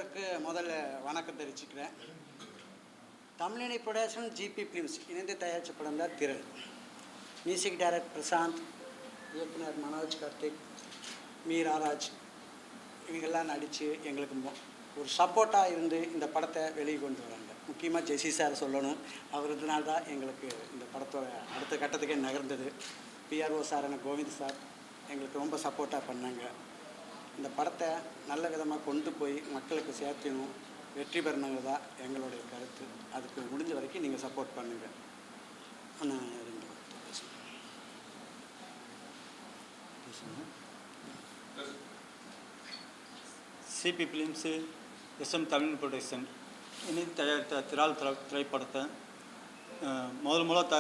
அனைவருக்கு முதல்ல வணக்கம் தெரிவிச்சுக்கிறேன். தமிழினி ப்ரொடக்ஷன் ஜிபி ஃபிலிம்ஸ் இணைந்து தயாரித்த படம் தான் திரள். மியூசிக் டைரக்டர் பிரசாந்த், இயக்குனர் மனோஜ் கார்த்திக், மீராராஜ் இவங்கெல்லாம் நடித்து எங்களுக்கு ஒரு சப்போர்ட்டாக இருந்து இந்த படத்தை வெளியே கொண்டு வராங்க. முக்கியமாக ஜெசி சார் சொல்லணும். அவருனால தான் எங்களுக்கு இந்த படத்தோட அடுத்த கட்டத்துக்கே நகர்ந்தது. பிஆர்ஓ சார் எனக்கு கோவிந்த் சார் எங்களுக்கு ரொம்ப சப்போர்ட்டாக பண்ணாங்க. இந்த படத்தை நல்ல விதமாக கொண்டு போய் மக்களுக்கு சேர்த்தணும், வெற்றி பெறணுங்க தான் எங்களுடைய கருத்து. அதுக்கு முடிஞ்ச வரைக்கும் நீங்கள் சப்போர்ட் பண்ணுங்கள். ஆனால் சிபி ஃபிலிம்ஸு எஸ்எம் தமிழ் ப்ரொடக்ஷன் இணைந்து தயாரித்த திராள் திரைப்படத்தை முதல்ல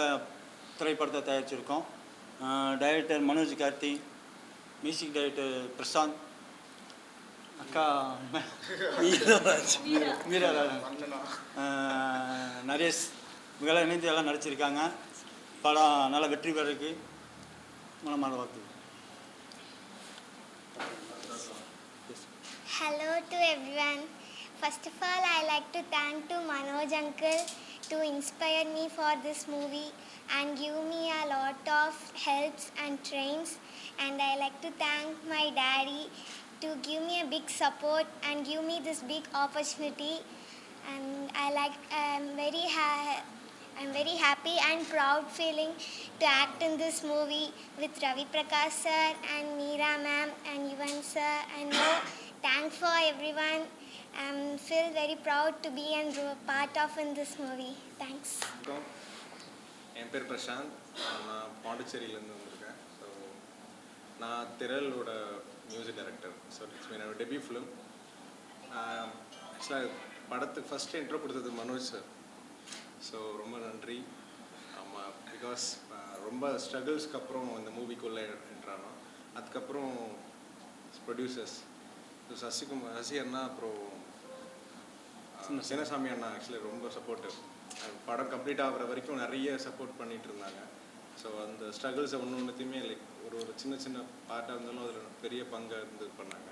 திரைப்படத்தை தயாரிச்சிருக்கோம். Director Manoj Karthi, music director Prasanth, அக்கா மீராராஜ், நரேஷ் இவங்கெல்லாம் இணைந்து எல்லாம் நடிச்சிருக்காங்க. படம் நல்லா வெற்றி பெறதுக்கு மனமான வாழ்த்து. Hello to everyone. First of all, I like to thank to Manoj uncle to inspire me for this movie and give me a lot of helps and trains. And I like to thank my daddy to give me a big support and give me this big opportunity. And I'm very happy and proud feeling to act in this movie with Ravi Prakash sir and Meera ma'am and Yuvan sir. And thanks for everyone. I feel very proud to be a part of in this movie. Thanks. என் பேர் பிரசாந்த். நான் பாண்டிச்சேரியிலேருந்து வந்திருக்கேன். So நான் திரளோட music director. So it's என்னோட debut film. ஆக்சுவலாக படத்துக்கு first intro கொடுத்தது Manoj sir. So ரொம்ப நன்றி. ஆமாம், பிகாஸ் ரொம்ப ஸ்ட்ரகிள்ஸ்க்கு அப்புறம் இந்த மூவிக்குள்ளே என்ட்ரானோம். அதுக்கப்புறம் ப்ரொடியூசர்ஸ் சசி அண்ணா, அப்புறம் சின்னசாமி அண்ணா ஆக்சுவலி ரொம்ப சப்போர்ட்டிவ். படம் கம்ப்ளீட் ஆகிற வரைக்கும் நிறைய சப்போர்ட் பண்ணிகிட்டு இருந்தாங்க. ஸோ அந்த ஸ்ட்ரகிள்ஸை ஒன்றுத்தையுமே லைக் ஒரு சின்ன சின்ன பார்ட்டாக இருந்தாலும் அதில் பெரிய பங்கை இருந்து பண்ணாங்க.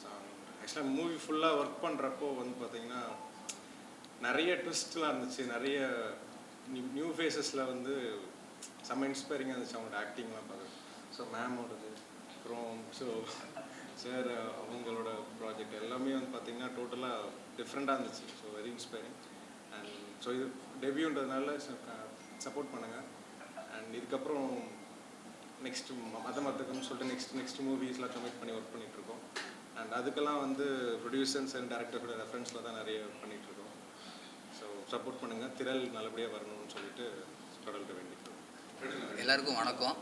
ஸோ ஆக்சுவலாக மூவி ஃபுல்லாக ஒர்க் பண்ணுறப்போ பார்த்திங்கன்னா நிறைய ட்விஸ்ட்லாம் இருந்துச்சு. நிறைய நியூ ஃபேஸஸில் செம்ம இன்ஸ்பைரிங்காக இருந்துச்சு அவங்களோட ஆக்டிங்லாம் பார்க்குறது. ஸோ மேமோடது, அப்புறம் ஸோ சார் அவங்களோட ப்ராஜெக்ட் எல்லாமே பார்த்திங்கன்னா டோட்டலாக டிஃப்ரெண்ட்டாக இருந்துச்சு. So very inspiring. And so இது டெபியூன்றதுனால சப்போர்ட் பண்ணுங்கள். அண்ட் இதுக்கப்புறம் நெக்ஸ்ட்டு மதமத்துக்குன்னு சொல்லிட்டு நெக்ஸ்ட் மூவிஸ்லாம் கமிட் பண்ணி ஒர்க் பண்ணிகிட்ருக்கோம். அண்ட் அதுக்கெல்லாம் ப்ரொடியூசர்ஸ் அண்ட் டேரக்டரோட ரெஃபரன்ஸில் தான் நிறைய பண்ணிகிட்ருக்கோம். ஸோ சப்போர்ட் பண்ணுங்கள். திரள் நல்லபடியாக வரணும்னு சொல்லிட்டு கடல்கிட்ட வேண்டிக்கிறோம். எல்லாருக்கும் வணக்கம்.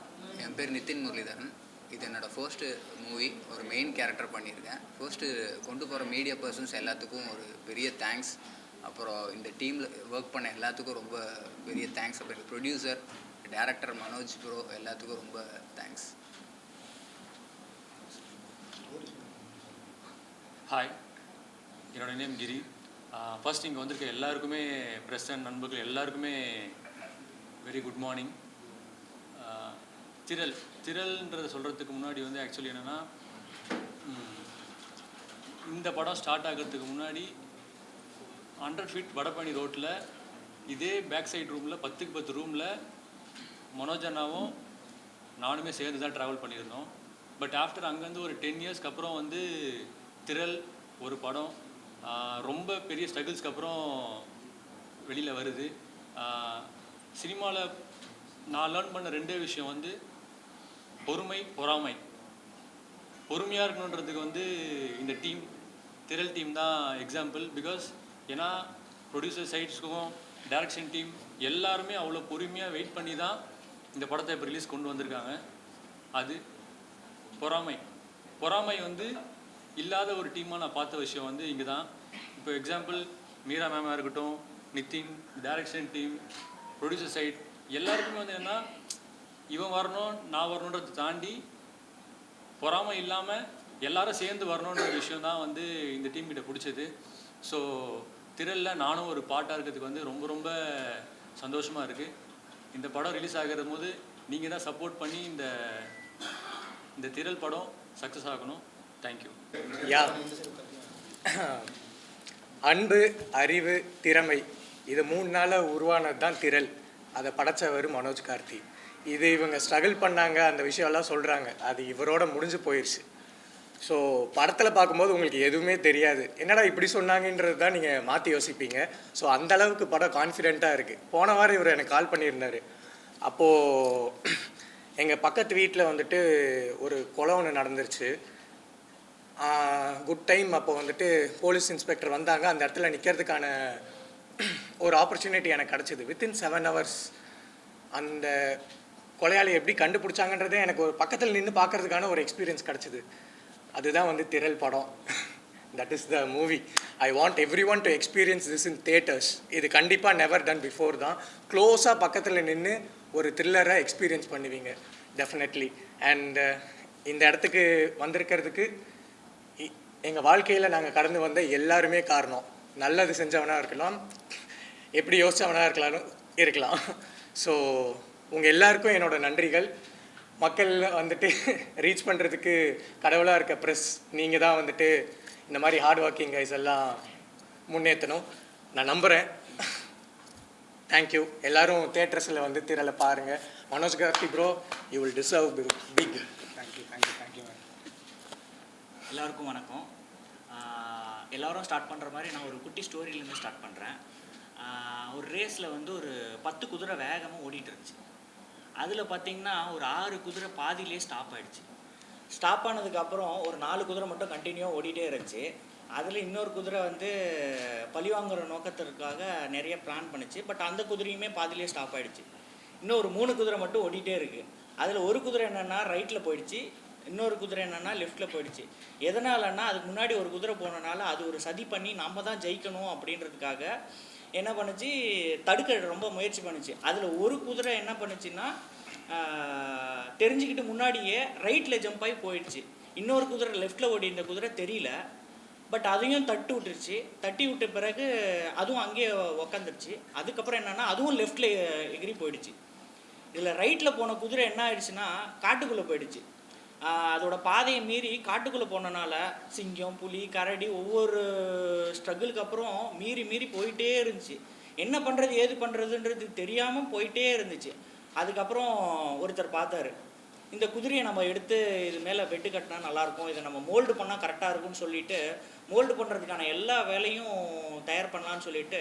என் பேர் நிதின் முரளிதரன். இது என்னோடய ஃபர்ஸ்ட்டு மூவி. ஒரு மெயின் கேரக்டர் பண்ணியிருக்கேன். ஃபர்ஸ்ட்டு கொண்டு போகிற மீடியா பர்சன்ஸ் எல்லாத்துக்கும் ஒரு பெரிய தேங்க்ஸ். அப்புறம் இந்த டீமில் ஒர்க் பண்ண எல்லாத்துக்கும் ரொம்ப பெரிய தேங்க்ஸ். அப்புறம் ப்ரொடியூசர், டைரக்டர் மனோஜ் ப்ரோ எல்லாத்துக்கும் ரொம்ப தேங்க்ஸ். ஹாய், என்னோடய நேம் கிரி. ஃபர்ஸ்ட் இங்கே வந்திருக்க எல்லாருக்குமே, ப்ரெஸ் அண்ட் நண்பர்கள் எல்லாருக்குமே வெரி குட் மார்னிங். திரள்ன்றதை சொல்கிறதுக்கு முன்னாடி ஆக்சுவலி என்னென்னா, இந்த படம் ஸ்டார்ட் ஆகிறதுக்கு முன்னாடி 100 ஃபீட் வடபழனி ரோட்டில் இதே பேக் சைட் ரூமில் 10க்கு 10 ரூமில் மனோஜ் அண்ணாவும் நானுமே சேர்ந்து தான் ட்ராவல் பண்ணியிருந்தோம். பட் ஆஃப்டர் அங்கேருந்து ஒரு 10 இயர்ஸ்க்கு அப்புறம் திரள் ஒரு படம் ரொம்ப பெரிய ஸ்ட்ரகிள்ஸ்க்கு அப்புறம் வெளியில் வருது. சினிமாவில் நான் லேர்ன் பண்ண ரெண்டே விஷயம் பொறுமை, பொறாமை. பொறுமையாக இருக்கணுன்றதுக்கு இந்த டீம், திரள் டீம் தான் எக்ஸாம்பிள். பிகாஸ் ஏன்னா ப்ரொடியூசர் சைட்ஸுக்கும் டைரக்ஷன் டீம் எல்லாருமே அவ்வளோ பொறுமையாக வெயிட் பண்ணி தான் இந்த படத்தை இப்போ ரிலீஸ் கொண்டு வந்திருக்காங்க. அது பொறாமை இல்லாத ஒரு டீமாக நான் பார்த்த விஷயம் இங்கே தான். இப்போ எக்ஸாம்பிள் மீரா மேமாக இருக்கட்டும், Nithin, direction team, producer side எல்லாருக்குமே என்னென்னா, இவன் வரணும் நான் வரணுன்றதை தாண்டி பொறாமை இல்லாமல் எல்லாரும் சேர்ந்து வரணுன்ற விஷயம் தான் இந்த டீம் கிட்ட பிடிச்சது. ஸோ திரளில் நானும் ஒரு பாட்டாக இருக்கிறதுக்கு ரொம்ப ரொம்ப சந்தோஷமாக இருக்குது. இந்த படம் ரிலீஸ் ஆகிற போது நீங்கள் தான் சப்போர்ட் பண்ணி இந்த திரள் படம் சக்ஸஸ் ஆகணும். தேங்க்யூ. அன்பு, அறிவு, திறமை இது 3 நாளில் உருவானது தான் திரள். அதை படைச்சவர் மனோஜ் கார்த்தி. இது இவங்க ஸ்ட்ரகிள் பண்ணாங்க, அந்த விஷயம்லாம் சொல்கிறாங்க, அது இவரோட முடிஞ்சு போயிடுச்சு. ஸோ படத்தில் பார்க்கும்போது உங்களுக்கு எதுவுமே தெரியாது, என்னடா இப்படி சொன்னாங்கன்றது தான் நீங்கள் மாற்றி யோசிப்பீங்க. ஸோ அந்தளவுக்கு படம் கான்ஃபிடென்ட்டாக இருக்குது. போன வாரம் இவர் எனக்கு கால் பண்ணியிருந்தார். அப்போது எங்கள் பக்கத்து வீட்டில் வந்துட்டு ஒரு கொலை ஒன்று நடந்துருச்சு. Good time. அப்போ வந்துட்டு போலீஸ் இன்ஸ்பெக்டர் வந்தாங்க. அந்த இடத்துல நிற்கிறதுக்கான ஒரு ஆப்பர்ச்சுனிட்டி எனக்கு கிடச்சிது. வித்தின் 7 hours அந்த கொலையாளி எப்படி கண்டுபிடிச்சாங்கன்றதே எனக்கு ஒரு பக்கத்தில் நின்று பார்க்கறதுக்கான ஒரு எக்ஸ்பீரியன்ஸ் கிடச்சிது. அதுதான் வந்து திரள் படம். That is the movie. I want every one to experience this in theatres. இது கண்டிப்பாக நெவர் டன் பிஃபோர் தான். க்ளோஸாக பக்கத்தில் நின்று ஒரு த்ரில்லரை எக்ஸ்பீரியன்ஸ் பண்ணுவீங்க டெஃபினெட்லி. அண்ட் இந்த இடத்துக்கு வந்திருக்கிறதுக்கு எங்கள் வாழ்க்கையில் நாங்கள் கடந்து வந்த எல்லாருமே காரணம். நல்லது செஞ்சவனாக இருக்கலாம், எப்படி யோசித்தவனாக இருக்கலாம். ஸோ உங்கள் எல்லாருக்கும் என்னோடய நன்றிகள். மக்கள் வந்துட்டு ரீச் பண்ணுறதுக்கு கடவுளாக இருக்க ப்ரெஸ் நீங்கள் தான் வந்துட்டு இந்த மாதிரி ஹார்ட் ஒர்க்கிங் கைஸ் எல்லாம் முன்னேற்றணும் நான் நம்புகிறேன். தேங்க்யூ. எல்லோரும் தியேட்டர்ஸில் வந்து திரளை பாருங்கள். Manoj Karthi bro, you will deserve big. Thank you ma'am. எல்லாருக்கும் வணக்கம். எல்லோரும் ஸ்டார்ட் பண்ணுற மாதிரி நான் ஒரு குட்டி ஸ்டோரியிலேருந்து ஸ்டார்ட் பண்ணுறேன். ஒரு ரேஸில் வந்து ஒரு 10 குதிரை வேகமாக ஓடிட்டு இருந்துச்சு. அதில் பார்த்திங்கன்னா ஒரு 6 குதிரை பாதியிலே ஸ்டாப் ஆகிடுச்சு. ஸ்டாப் ஆனதுக்கப்புறம் ஒரு 4 குதிரை மட்டும் கண்டினியூவாக ஓடிட்டே இருந்துச்சு. அதில் இன்னொரு குதிரை வந்து பழிவாங்குற நோக்கத்திற்காக நிறைய பிளான் பண்ணிச்சு. பட் அந்த குதிரையுமே பாதியிலே ஸ்டாப் ஆகிடுச்சு. இன்னும் ஒரு 3 குதிரை மட்டும் ஓடிட்டே இருக்குது. அதில் ஒரு குதிரை என்னென்னா ரைட்டில் போயிடுச்சு, இன்னொரு குதிரை என்னென்னா லெஃப்ட்டில் போயிடுச்சு. எதனாலன்னா அதுக்கு முன்னாடி ஒரு குதிரை போனனால அது ஒரு சதி பண்ணி நம்ம தான் ஜெயிக்கணும் அப்படின்றதுக்காக என்ன பண்ணுச்சு, தடுக்க ரொம்ப முயற்சி பண்ணுச்சு. அதில் ஒரு குதிரை என்ன பண்ணுச்சுன்னா தெரிஞ்சுக்கிட்டு முன்னாடியே ரைட்டில் ஜம்ப் ஆகி போயிடுச்சு. இன்னொரு குதிரை லெஃப்ட்டில் ஓடி இந்த குதிரை தெரியல, பட் அதையும் தட்டி விட்டுருச்சு. தட்டி விட்ட பிறகு அதுவும் அங்கேயே உக்காந்துருச்சு. அதுக்கப்புறம் என்னென்னா அதுவும் லெஃப்ட்டில் எகிரி போயிடுச்சு. இதில் ரைட்டில் போன குதிரை என்ன ஆயிடுச்சுன்னா காட்டுக்குள்ளே போயிடுச்சு. அதோட பாதையை மீறி காட்டுக்குள்ளே போனனால சிங்கம், புலி, கரடி ஒவ்வொரு ஸ்ட்ரகிளுக்கு அப்புறம் மீறி போயிட்டே இருந்துச்சு. என்ன பண்ணுறது ஏது பண்ணுறதுன்றது தெரியாமல் போயிட்டே இருந்துச்சு. அதுக்கப்புறம் ஒருத்தர் பார்த்தாரு, இந்த குதிரையை நம்ம எடுத்து இது மேலே பெட்டு கட்டினா நல்லாயிருக்கும், இதை நம்ம மோல்டு பண்ணால் கரெக்டாக இருக்கும்னு சொல்லிட்டு மோல்டு பண்ணுறதுக்கான எல்லா வேலையும் தயார் பண்ணலான்னு சொல்லிட்டு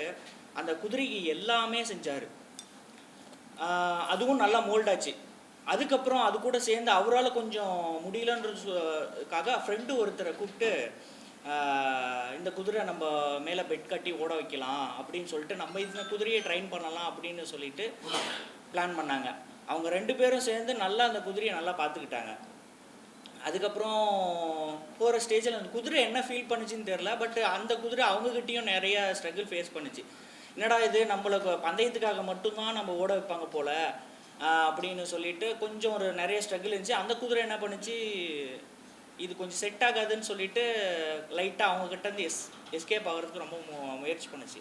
அந்த குதிரைக்கு எல்லாமே செஞ்சார். அதுவும் நல்லா மோல்டாச்சு. அதுக்கப்புறம் அது கூட சேர்ந்து அவரால் கொஞ்சம் முடியலன்றதுக்காக ஃப்ரெண்டு ஒருத்தரை கூப்பிட்டு இந்த குதிரை நம்ம மேலே பெட் கட்டி ஓட வைக்கலாம் அப்படின்னு சொல்லிட்டு நம்ம இந்த குதிரையை ட்ரெயின் பண்ணலாம் அப்படின்னு சொல்லிட்டு பிளான் பண்ணாங்க. அவங்க 2 பேரும் சேர்ந்து நல்லா அந்த குதிரையை நல்லா பார்த்துக்கிட்டாங்க. அதுக்கப்புறம் போகிற ஸ்டேஜில் அந்த குதிரை என்ன ஃபீல் பண்ணுச்சுன்னு தெரில, பட் அந்த குதிரை அவங்கக்கிட்டேயும் நிறைய ஸ்ட்ரகிள் ஃபேஸ் பண்ணுச்சு. என்னடா இது நம்மளுக்கு பந்தயத்துக்காக மட்டும்தான் நம்ம ஓட வைப்பாங்க போல் அப்படின்னு சொல்லிட்டு கொஞ்சம் ஒரு நிறைய ஸ்ட்ரகிள் இருந்துச்சு. அந்த குதிரை என்ன பண்ணுச்சு, இது கொஞ்சம் செட் ஆகாதுன்னு சொல்லிட்டு லைட்டாக அவங்கக்கிட்டேருந்து எஸ்கேப் ஆகிறதுக்கு ரொம்ப முயற்சி பண்ணுச்சு.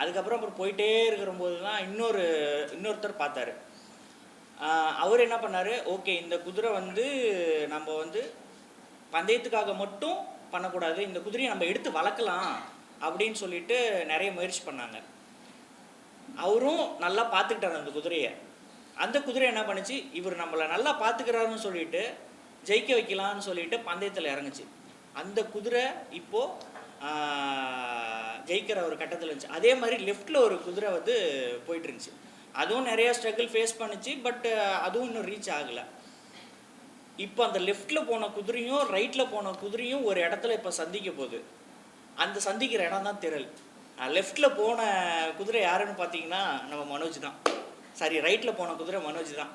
அதுக்கப்புறம் அப்புறம் போயிட்டே இருக்கிறபோது தான் இன்னொருத்தர் பார்த்தாரு. அவர் என்ன பண்ணார், ஓகே இந்த குதிரை வந்து நம்ம வந்து பந்தயத்துக்காக மட்டும் பண்ணக்கூடாது, இந்த குதிரையை நம்ம எடுத்து வளர்க்கலாம் அப்படின்னு சொல்லிட்டு நிறைய முயற்சி பண்ணாங்க. அவரும் நல்லா பார்த்துக்கிட்டார் அந்த குதிரையை. அந்த குதிரை என்ன பண்ணுச்சு, இவர் நம்மளை நல்லா பார்த்துக்கிறாருன்னு சொல்லிட்டு ஜெயிக்க வைக்கலான்னு சொல்லிட்டு பந்தயத்தில் இறங்குச்சு. அந்த குதிரை இப்போது ஜெயிக்கிற ஒரு கட்டத்தில் இருந்துச்சு. அதே மாதிரி லெஃப்டில் ஒரு குதிரை வந்து போயிட்டு இருந்துச்சு. அதுவும் நிறையா ஸ்ட்ரகிள் ஃபேஸ் பண்ணிச்சு, பட் அதுவும் இன்னும் ரீச் ஆகலை. இப்போ அந்த லெஃப்டில் போன குதிரையும் ரைட்டில் போன குதிரையும் ஒரு இடத்துல இப்போ சந்திக்க போகுது. அந்த சந்திக்கிற இடம் தான் திரள். லெஃப்டில் போன குதிரை யாருன்னு பார்த்தீங்கன்னா நம்ம மனோஜ் தான். சாரி, ரைட்டில் போன குதிரை மனோஜ் தான்.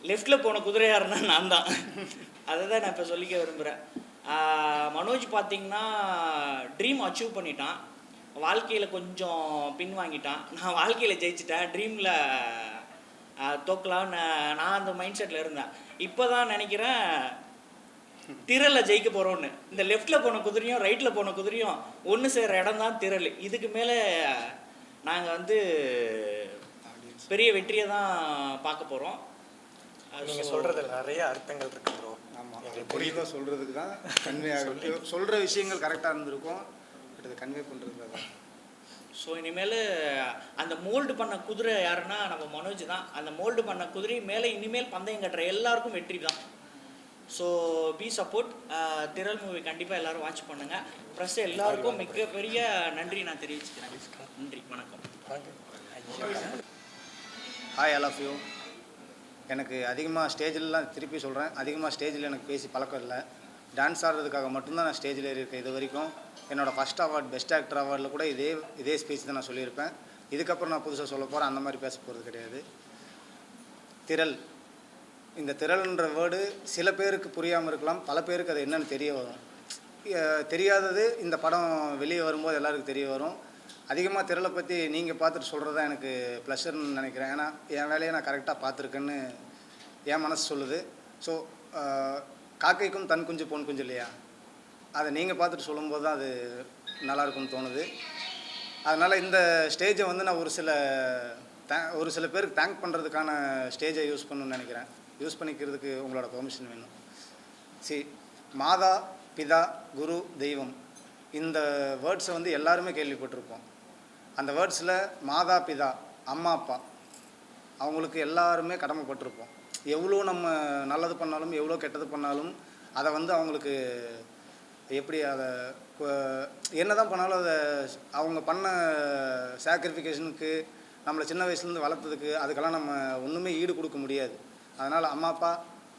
லெஃப்டில் போன குதிரை யாருன்னா நான் தான். அதை தான் நான் இப்போ சொல்லிக்க விரும்புகிறேன். மனோஜ் பார்த்திங்கன்னா ட்ரீம் அச்சீவ் பண்ணிட்டான், வாழ்க்கையில் கொஞ்சம் பின்வாங்கிட்டான். நான் வாழ்க்கையில் ஜெயிச்சிட்டேன், ட்ரீமில் தோக்கலான்னு நான் அந்த மைண்ட் செட்டில் இருந்தேன். இப்போ தான் நினைக்கிறேன் திரளில் ஜெயிக்க போகிறோன்னு. இந்த லெஃப்டில் போன குதிரையும் ரைட்டில் போன குதிரையும் ஒன்று சேர்கிற இடம் தான் திரள். இதுக்கு மேலே நாங்கள் வந்து பெரிய வெற்றியை தான் பார்க்க போகிறோம். நீங்கள் சொல்கிறதுல நிறைய அர்த்தங்கள் இருக்குது ப்ரோ. ஆமாம், எங்களுக்கு புரியுதா சொல்கிறதுக்கு தான் கன்வே ஆகும். சொல்கிற விஷயங்கள் கரெக்டாக இருந்திருக்கும், பட் அதை கன்வே பண்ணுறது அதான். ஸோ இனிமேல் அந்த மோல்டு பண்ண குதிரை யாருன்னா நம்ம மனோஜ் தான். அந்த மோல்டு பண்ண குதிரை மேலே இனிமேல் பந்தயம் கட்டுற எல்லாருக்கும் வெற்றி தான். So be support. Thiral movie கண்டிப்பாக எல்லோரும் வாட்ச் பண்ணுங்கள். ப்ளஸ் எல்லாருக்கும் மிகப்பெரிய நன்றி நான் தெரிவிச்சுக்கிறேன். நன்றி, வணக்கம். Hi all of you. எனக்கு அதிகமாக ஸ்டேஜிலலாம் திருப்பி சொல்கிறேன், அதிகமாக ஸ்டேஜில் எனக்கு பேசி பழக்கம் இல்லை. டான்ஸ் ஆடுறதுக்காக மட்டும்தான் நான் ஸ்டேஜில் இருக்கேன் இது வரைக்கும். என்னோடய ஃபஸ்ட் அவார்ட் பெஸ்ட் ஆக்டர் அவார்டில் கூட இதே ஸ்பீச் தான் நான் சொல்லியிருப்பேன். இதுக்கப்புறம் நான் புதுசாக சொல்ல போகிறேன், அந்த மாதிரி பேச போகிறது கிடையாது. திரள், இந்த திரள்ன்ற வேர்டு சில பேருக்கு புரியாமல் இருக்கலாம், பல பேருக்கு அது என்னென்னு தெரிய வரும். தெரியாதது இந்த படம் வெளியே வரும்போது எல்லாருக்கும் தெரிய வரும். அதிகமாக திரளை பற்றி நீங்கள் பார்த்துட்டு சொல்கிறது தான் எனக்கு ப்ளஷர்னு நினைக்கிறேன். ஏன்னா என் வேலையை நான் கரெக்டாக பார்த்துருக்கேன்னு என் மனசு சொல்லுது. ஸோ காக்கைக்கும் தன் குஞ்சு பொன் குஞ்சு இல்லையா, அதை நீங்கள் பார்த்துட்டு சொல்லும்போது தான் அது நல்லாயிருக்கும்னு தோணுது. அதனால் இந்த ஸ்டேஜை வந்து நான் ஒரு சில பேருக்கு தேங்க் பண்ணுறதுக்கான ஸ்டேஜை யூஸ் பண்ணணும்னு நினைக்கிறேன். யூஸ் பண்ணிக்கிறதுக்கு உங்களோட பெர்மிஷன் வேணும். மாதா, பிதா, குரு, தெய்வம், இந்த வேர்ட்ஸை வந்து எல்லாருமே கேள்விப்பட்டிருப்போம். அந்த வேர்ட்ஸில் மாதா, பிதா, அம்மா, அப்பா, அவங்களுக்கு எல்லாருமே கடமைப்பட்டிருப்போம். எவ்வளோ நம்ம நல்லது பண்ணாலும் எவ்வளோ கெட்டது பண்ணாலும் அதை வந்து அவங்களுக்கு எப்படி அதை என்ன தான் பண்ணாலும் அதை அவங்க பண்ண சாக்ரிஃபிகேஷனுக்கு நம்மளை சின்ன வயசுலேருந்து வளர்த்ததுக்கு அதுக்கெல்லாம் நம்ம ஒன்றுமே ஈடு கொடுக்க முடியாது. அதனால் அம்மா அப்பா,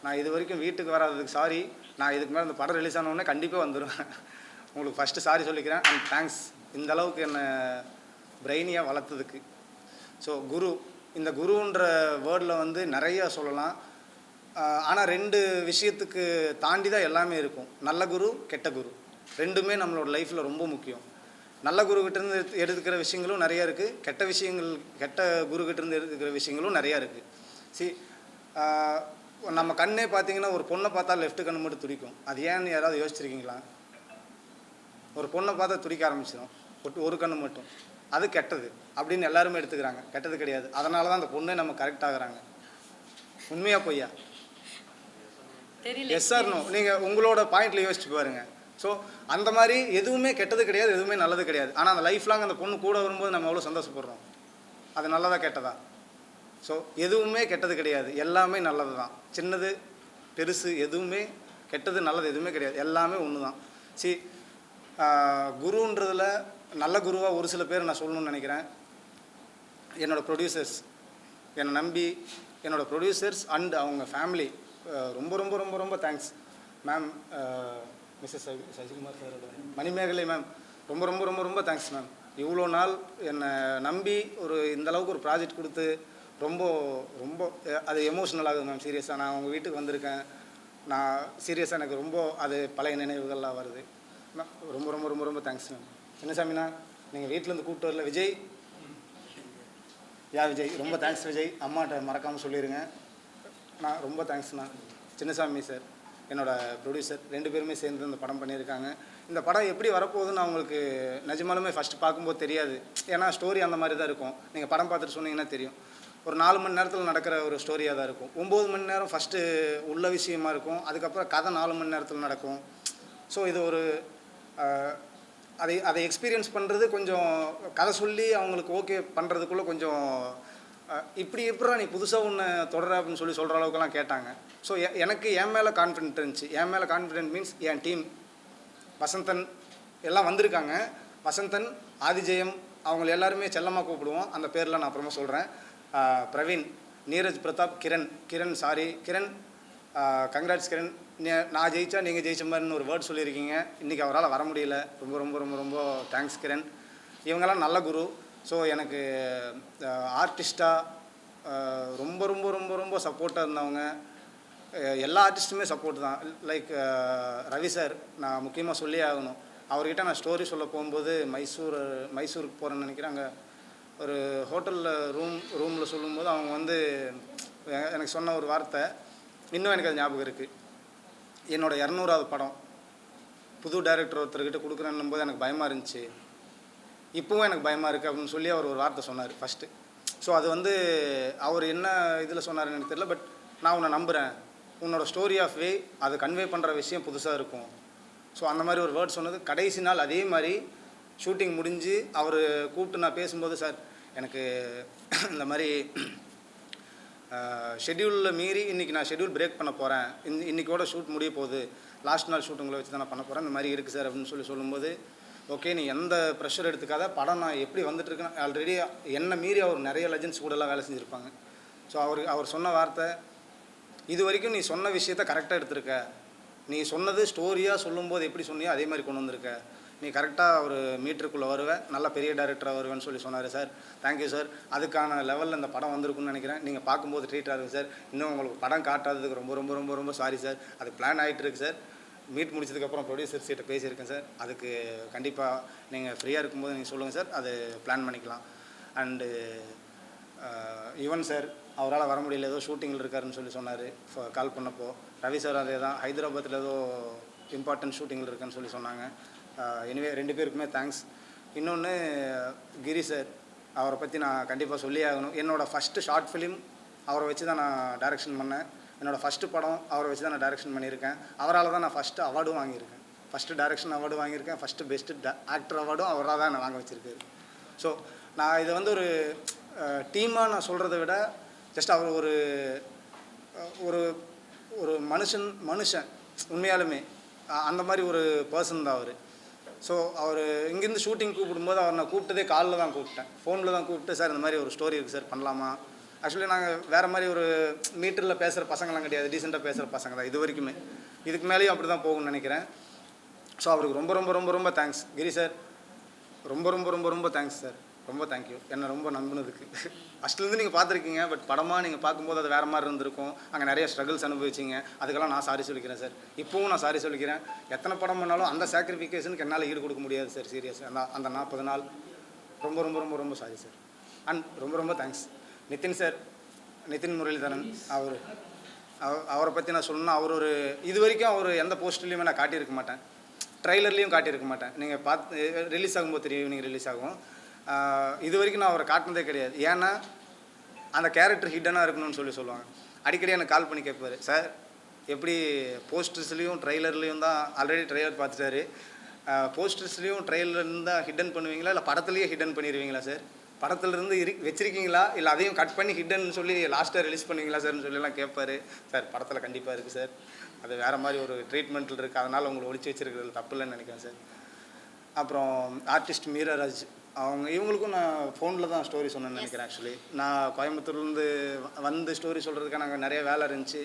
நான் இது வரைக்கும் வீட்டுக்கு வராததுக்கு சாரி. நான் இதுக்கு மேலே இந்த படம் ரிலீஸ் ஆனோடனே கண்டிப்பாக வந்துடுவேன். உங்களுக்கு ஃபஸ்ட்டு சாரி சொல்லிக்கிறேன் அண்ட் தேங்க்ஸ் இந்த அளவுக்கு என்னை பிரெயினியாக வளர்த்ததுக்கு. ஸோ குரு, இந்த குருன்ற வேர்டில் வந்து நிறையா சொல்லலாம். ஆனால் 2 விஷயத்துக்கு தாண்டி தான் எல்லாமே இருக்கும். நல்ல குரு, கெட்ட குரு, ரெண்டுமே நம்மளோட லைஃப்பில் ரொம்ப முக்கியம். நல்ல குருக்கிட்டேருந்து எடுத்துக்கிற விஷயங்களும் நிறையா இருக்குது, கெட்ட குருக்கிட்டேருந்து எடுத்துக்கிற விஷயங்களும் நிறையா இருக்குது. நம்ம கண்ணே பார்த்தீங்கன்னா ஒரு பொண்ணை பார்த்தா லெஃப்ட் கண்ணு மட்டும் துடிக்கும். அது ஏன்னு யாராவது யோசிச்சிருக்கீங்களா? ஒரு பொண்ணை பார்த்தா துடிக்க ஆரம்பிச்சிடும் ஒரு கண்ணு மட்டும். அது கெட்டது அப்படின்னு எல்லாருமே எடுத்துக்கிறாங்க, கெட்டது கிடையாது. அதனால தான் அந்த பொண்ணே நம்ம கரெக்ட் ஆகுறாங்க. உண்மையா பொய்யா? Yes or no? நீங்கள் உங்களோட பாயிண்டில் யோசிச்சு பாருங்கள். ஸோ அந்த மாதிரி எதுவுமே கெட்டது கிடையாது, எதுவுமே நல்லது கிடையாது. ஆனால் அந்த லைஃப் லாங் அந்த பொண்ணு கூட வரும்போது நம்ம எவ்வளோ சந்தோஷப்படுறோம். அது நல்லதா கெட்டதா? ஸோ எதுவுமே கெட்டது கிடையாது, எல்லாமே நல்லது தான். சின்னது பெருசு எதுவுமே கெட்டது நல்லது எதுவுமே கிடையாது, எல்லாமே ஒன்று தான். குருன்றதில் நல்ல குருவாக ஒரு சில பேர் நான் சொல்லணும்னு நினைக்கிறேன். என்னோடய ப்ரொடியூசர்ஸ், என்னை நம்பி என்னோடய ப்ரொடியூசர்ஸ் அண்ட் அவங்க ஃபேமிலி, ரொம்ப ரொம்ப ரொம்ப ரொம்ப தேங்க்ஸ் மேம். மிஸ்ஸஸ் சசிகுமார் சாரோட மணிமேகலை மேம், ரொம்ப ரொம்ப ரொம்ப ரொம்ப தேங்க்ஸ் மேம். இவ்வளோ நாள் என்னை நம்பி இந்தளவுக்கு ஒரு ப்ராஜெக்ட் கொடுத்து ரொம்ப ரொம்ப அது எமோஷ்னல் ஆகுது மேம். சீரியஸாக நான் உங்கள் வீட்டுக்கு வந்திருக்கேன், நான் சீரியஸாக எனக்கு ரொம்ப அது பழைய நினைவுகள்லாம் வருது. ரொம்ப ரொம்ப ரொம்ப ரொம்ப தேங்க்ஸ் மேம். சின்னசாமிண்ணா, நீங்கள் வீட்டிலேருந்து கூப்பிட்டு வரல. விஜய், விஜய் ரொம்ப தேங்க்ஸ் விஜய். அம்மாட்ட மறக்காமல் சொல்லிடுங்க. நான் ரொம்ப தேங்க்ஸ்ண்ணா. சின்னசாமி சார், என்னோடய ப்ரொடியூசர், 2 பேருமே சேர்ந்து இந்த படம் பண்ணியிருக்காங்க. இந்த படம் எப்படி வரப்போகுதுன்னு அவங்களுக்கு நிஜமாலுமே ஃபஸ்ட்டு பார்க்கும்போது தெரியாது. ஏன்னா ஸ்டோரி அந்த மாதிரி தான் இருக்கும். நீங்கள் படம் பார்த்துட்டு சொன்னீங்கன்னா தெரியும். ஒரு 4 மணி நேரத்தில் நடக்கிற ஒரு ஸ்டோரியாக தான் இருக்கும். 9 மணி நேரம் ஃபஸ்ட்டு உள்ள விஷயமா இருக்கும், அதுக்கப்புறம் கதை 4 மணி நேரத்தில் நடக்கும். ஸோ இது ஒரு அதை எக்ஸ்பீரியன்ஸ் பண்ணுறது கொஞ்சம் கதை சொல்லி அவங்களுக்கு ஓகே பண்ணுறதுக்குள்ளே கொஞ்சம் இப்படி எப்படா நீ புதுசாக ஒன்று தொடர அப்படின்னு சொல்கிற அளவுக்குலாம் கேட்டாங்க. ஸோ எனக்கு என் மேலே கான்ஃபிடென்ட் இருந்துச்சு. என் மேலே கான்ஃபிடென்ட் மீன்ஸ் என் டீம், வசந்தன் எல்லாம் வந்திருக்காங்க. வசந்தன், ஆதிஜெயம், அவங்கள எல்லாருமே செல்லமாக கூப்பிடுவோம். அந்த பேரில் நான் அப்புறமா சொல்கிறேன். பிரவீன், நீரஜ் பிரதாப், கிரண் கங்க்ராட்ஸ் கிரண். நான் ஜெயிச்சா நீங்கள் ஜெயிச்ச மாதிரின்னு ஒரு வேர்ட் சொல்லியிருக்கீங்க. இன்றைக்கி அவரால் வர முடியல. ரொம்ப ரொம்ப ரொம்ப ரொம்ப தேங்க்ஸ் கிரண். இவங்கெல்லாம் நல்ல குரு. ஸோ எனக்கு ஆர்டிஸ்ட்டாக ரொம்ப ரொம்ப ரொம்ப ரொம்ப சப்போர்ட்டாக இருந்தவங்க. எல்லா ஆர்டிஸ்ட்டுமே சப்போர்ட் தான். லைக் ரவி சார், நான் முக்கியமாக சொல்லியே ஆகணும். அவர்கிட்ட நான் ஸ்டோரி சொல்ல போகும்போது மைசூருக்கு போகிறேன்னு நினைக்கிறேன். அங்கே ஒரு ஹோட்டலில் ரூமில் சொல்லும்போது அவங்க வந்து எனக்கு சொன்ன ஒரு வார்த்தை இன்னும் எனக்கு அது ஞாபகம் இருக்குது. என்னோடய 200வது படம் புது டைரக்டர் ஒருத்தர்கிட்ட கொடுக்குறேன்னும் போது எனக்கு பயமாக இருந்துச்சு, இப்போவும் எனக்கு பயமாக இருக்குது அப்படின்னு சொல்லி அவர் ஒரு வார்த்தை சொன்னார் ஃபஸ்ட்டு. ஸோ அது வந்து அவர் என்ன இதில் சொன்னார்ன்னு எனக்கு தெரியல. பட் நான் உன்னை நம்புகிறேன், உன்னோட ஸ்டோரி ஆஃப் வே அது கன்வே பண்ணுற விஷயம் புதுசாக இருக்கும். ஸோ அந்த மாதிரி ஒரு வேர்ட் சொன்னது. கடைசி நாள் அதே மாதிரி ஷூட்டிங் முடிஞ்சு அவர் கூப்பிட்டு நான் பேசும்போது, சார் எனக்கு இந்த மாதிரி ஷெட்யூலில் மீறி இன்றைக்கி நான் ஷெட்யூல் பிரேக் பண்ண போகிறேன், இன்றைக்கோட ஷூட் முடிய போகுது, லாஸ்ட் நாள் ஷூட்டிங்களை வச்சு தான் நான் பண்ண போகிறேன், இந்த மாதிரி இருக்குது சார் அப்படின்னு சொல்லும்போது, ஓகே நீ எந்த ப்ரெஷர் எடுத்துக்காத, படம் நான் எப்படி வந்துட்டுருக்கேன், ஆல்ரெடி என்னை மீறி அவர் நிறைய லெஜண்ட்ஸ் கூடலாம் வேலை செஞ்சுருப்பாங்க. ஸோ அவர் சொன்ன வார்த்தை, இது வரைக்கும் நீ சொன்ன விஷயத்த கரெக்டாக எடுத்திருக்க, நீ சொன்னது ஸ்டோரியாக சொல்லும்போது எப்படி சொன்னியோ அதே மாதிரி கொண்டு வந்திருக்க, நீ கரெக்டாக ஒரு மீட்டருக்குள்ளே வருவேன், நல்ல பெரிய டைரக்டராக வருவேன்னு சொன்னார் சார். Thank you sir. அதுக்கான லெவலில் இந்த படம் வந்திருக்குன்னு நினைக்கிறேன். நீங்கள் பார்க்கும்போது ட்ரீட்டாக இருக்குது சார். இன்னும் உங்களுக்கு படம் காட்டாததுக்கு ரொம்ப ரொம்ப ரொம்ப ரொம்ப சாரி சார். அது பிளான் ஆகிட்டு இருக்கு சார். மீட் முடிச்சதுக்கப்புறம் ப்ரொடியூசர்ஸ் கிட்ட பேசியிருக்கேன் சார். அதுக்கு கண்டிப்பாக நீங்கள் ஃப்ரீயாக இருக்கும்போது நீங்கள் சொல்லுங்கள் சார், அது பிளான் பண்ணிக்கலாம். அண்டு யுவன் சார் அவரால் வர முடியல, ஏதோ ஷூட்டிங்கில் இருக்காருன்னு சொன்னார் கால் பண்ணப்போ. ரவி சார் அதே தான், ஹைதராபாத்தில் ஏதோ இம்பார்ட்டன்ட் ஷூட்டிங்கில் இருக்குன்னு சொன்னாங்க. எனிவே 2 பேருக்குமே தேங்க்ஸ். இன்னொன்று கிரி சார், அவரை பற்றி நான் கண்டிப்பாக சொல்லி ஆகணும். என்னோடய ஃபஸ்ட்டு ஷார்ட் ஃபிலிம் அவரை வச்சு தான் நான் டைரக்ஷன் பண்ணேன். என்னோடய ஃபஸ்ட்டு படம் அவரை வச்சு தான் நான் டைரக்ஷன் பண்ணியிருக்கேன். அவரால் தான் நான் ஃபஸ்ட்டு அவார்டும் வாங்கியிருக்கேன். ஃபஸ்ட்டு டைரக்ஷன் அவார்டு வாங்கியிருக்கேன். ஃபஸ்ட்டு பெஸ்ட்டு ஆக்டர் அவார்டும் அவராக தான் நான் வாங்க வச்சுருக்காரு. ஸோ நான் இதை வந்து ஒரு டீமாக நான் சொல்கிறத விட ஜஸ்ட் அவர் ஒரு ஒரு ஒரு மனுஷன் உண்மையாலுமே அந்த மாதிரி ஒரு பர்சன் தான் அவர். ஸோ அவர் இங்கேருந்து ஷூட்டிங் கூப்பிடும்போது அவர் நான் கூப்பிட்டதே காலில் தான் கூப்பிட்டேன், ஃபோனில் தான் கூப்பிட்டு, சார் இந்த மாதிரி ஒரு ஸ்டோரி இருக்குது சார் பண்ணலாமா. ஆக்சுவலி நாங்கள் வேறு மாதிரி ஒரு மீட்டரில் பேசுகிற பசங்களாம் கிடையாது, டீசெண்டாக பேசுகிற பசங்க தான் இது வரைக்குமே. இதுக்கு மேலேயும் அப்படி தான் போகும்னு நினைக்கிறேன். ஸோ அவருக்கு ரொம்ப ரொம்ப ரொம்ப ரொம்ப தேங்க்ஸ் கிரி சார். ரொம்ப ரொம்ப ரொம்ப ரொம்ப தேங்க்ஸ் சார். ரொம்ப தேங்க்யூ என்னை ரொம்ப நம்பினதுக்கு. ஃபஸ்ட்லேருந்து நீங்கள் பார்த்துருக்கீங்க, பட் படமாக நீங்கள் பார்க்கும்போது அது வேறு மாதிரி இருந்திருக்கும். அங்கே நிறைய ஸ்ட்ரகிள்ஸ் அனுபவிச்சிங்க. அதுக்கெல்லாம் நான் சாரி சொல்லிக்கிறேன் சார். இப்போவும் நான் சாரி சொல்லிக்கிறேன். எத்தனை படம் பண்ணாலும் அந்த சாக்ரிஃபிகேஷனுக்கு என்னால் ஈடு கொடுக்க முடியாது சார். சீரியஸ் அந்த 40 நாள் ரொம்ப ரொம்ப ரொம்ப ரொம்ப சாரி சார். அண்ட் ரொம்ப ரொம்ப தேங்க்ஸ் நிதின் சார், நிதின் முரளிதரன். அவரை பற்றி நான் சொல்லணும்னா, அவர் ஒரு இது வரைக்கும் அவர் எந்த போஸ்ட்லேயுமே நான் காட்டியிருக்க மாட்டேன், ட்ரைலர்லேயும் காட்டியிருக்க மாட்டேன். நீங்கள் பார்த்து ரிலீஸ் ஆகும்போது தெரியும், ஈவினிங் ரிலீஸ் ஆகும். இது வரைக்கும் நான் அவரை காட்டினதே கிடையாது. ஏன்னா அந்த கேரக்டர் ஹிட்டனாக இருக்கணும்னு சொல்லுவாங்க. அடிக்கடி எனக்கு கால் பண்ணி கேட்பார், சார் எப்படி போஸ்டர்ஸ்லேயும் ட்ரெய்லர்லேயும் தான், ஆல்ரெடி ட்ரெய்லர் பார்த்துட்டாரு, போஸ்டர்ஸ்லேயும் ட்ரெய்லர்லேருந்து தான் ஹிடன் பண்ணுவீங்களா இல்லை படத்துலேயே ஹிடன் பண்ணிடுவீங்களா சார், படத்துலேருந்து வச்சிருக்கீங்களா இல்லை அதையும் கட் பண்ணி ஹிடன் சொல்லி லாஸ்ட்டாக ரிலீஸ் பண்ணுவீங்களா சார்னு சொல்லலாம் கேட்பார். சார் படத்தில் கண்டிப்பாக இருக்குது சார், அது வேறு மாதிரி ஒரு ட்ரீட்மெண்ட்டில் இருக்குது, அதனால் உங்களை ஒழிச்சு வச்சிருக்கிறது தப்பு இல்லைன்னு நினைக்கிறேன் சார். அப்புறம் ஆர்டிஸ்ட் மீராராஜ், இவங்களுக்கும் நான் ஃபோனில் தான் ஸ்டோரி சொன்னேன்னு நினைக்கிறேன். ஆக்சுவலி நான் கோயம்புத்தூர்லேருந்து வந்து ஸ்டோரி சொல்கிறதுக்காக நாங்கள் நிறைய வேலை இருந்துச்சு.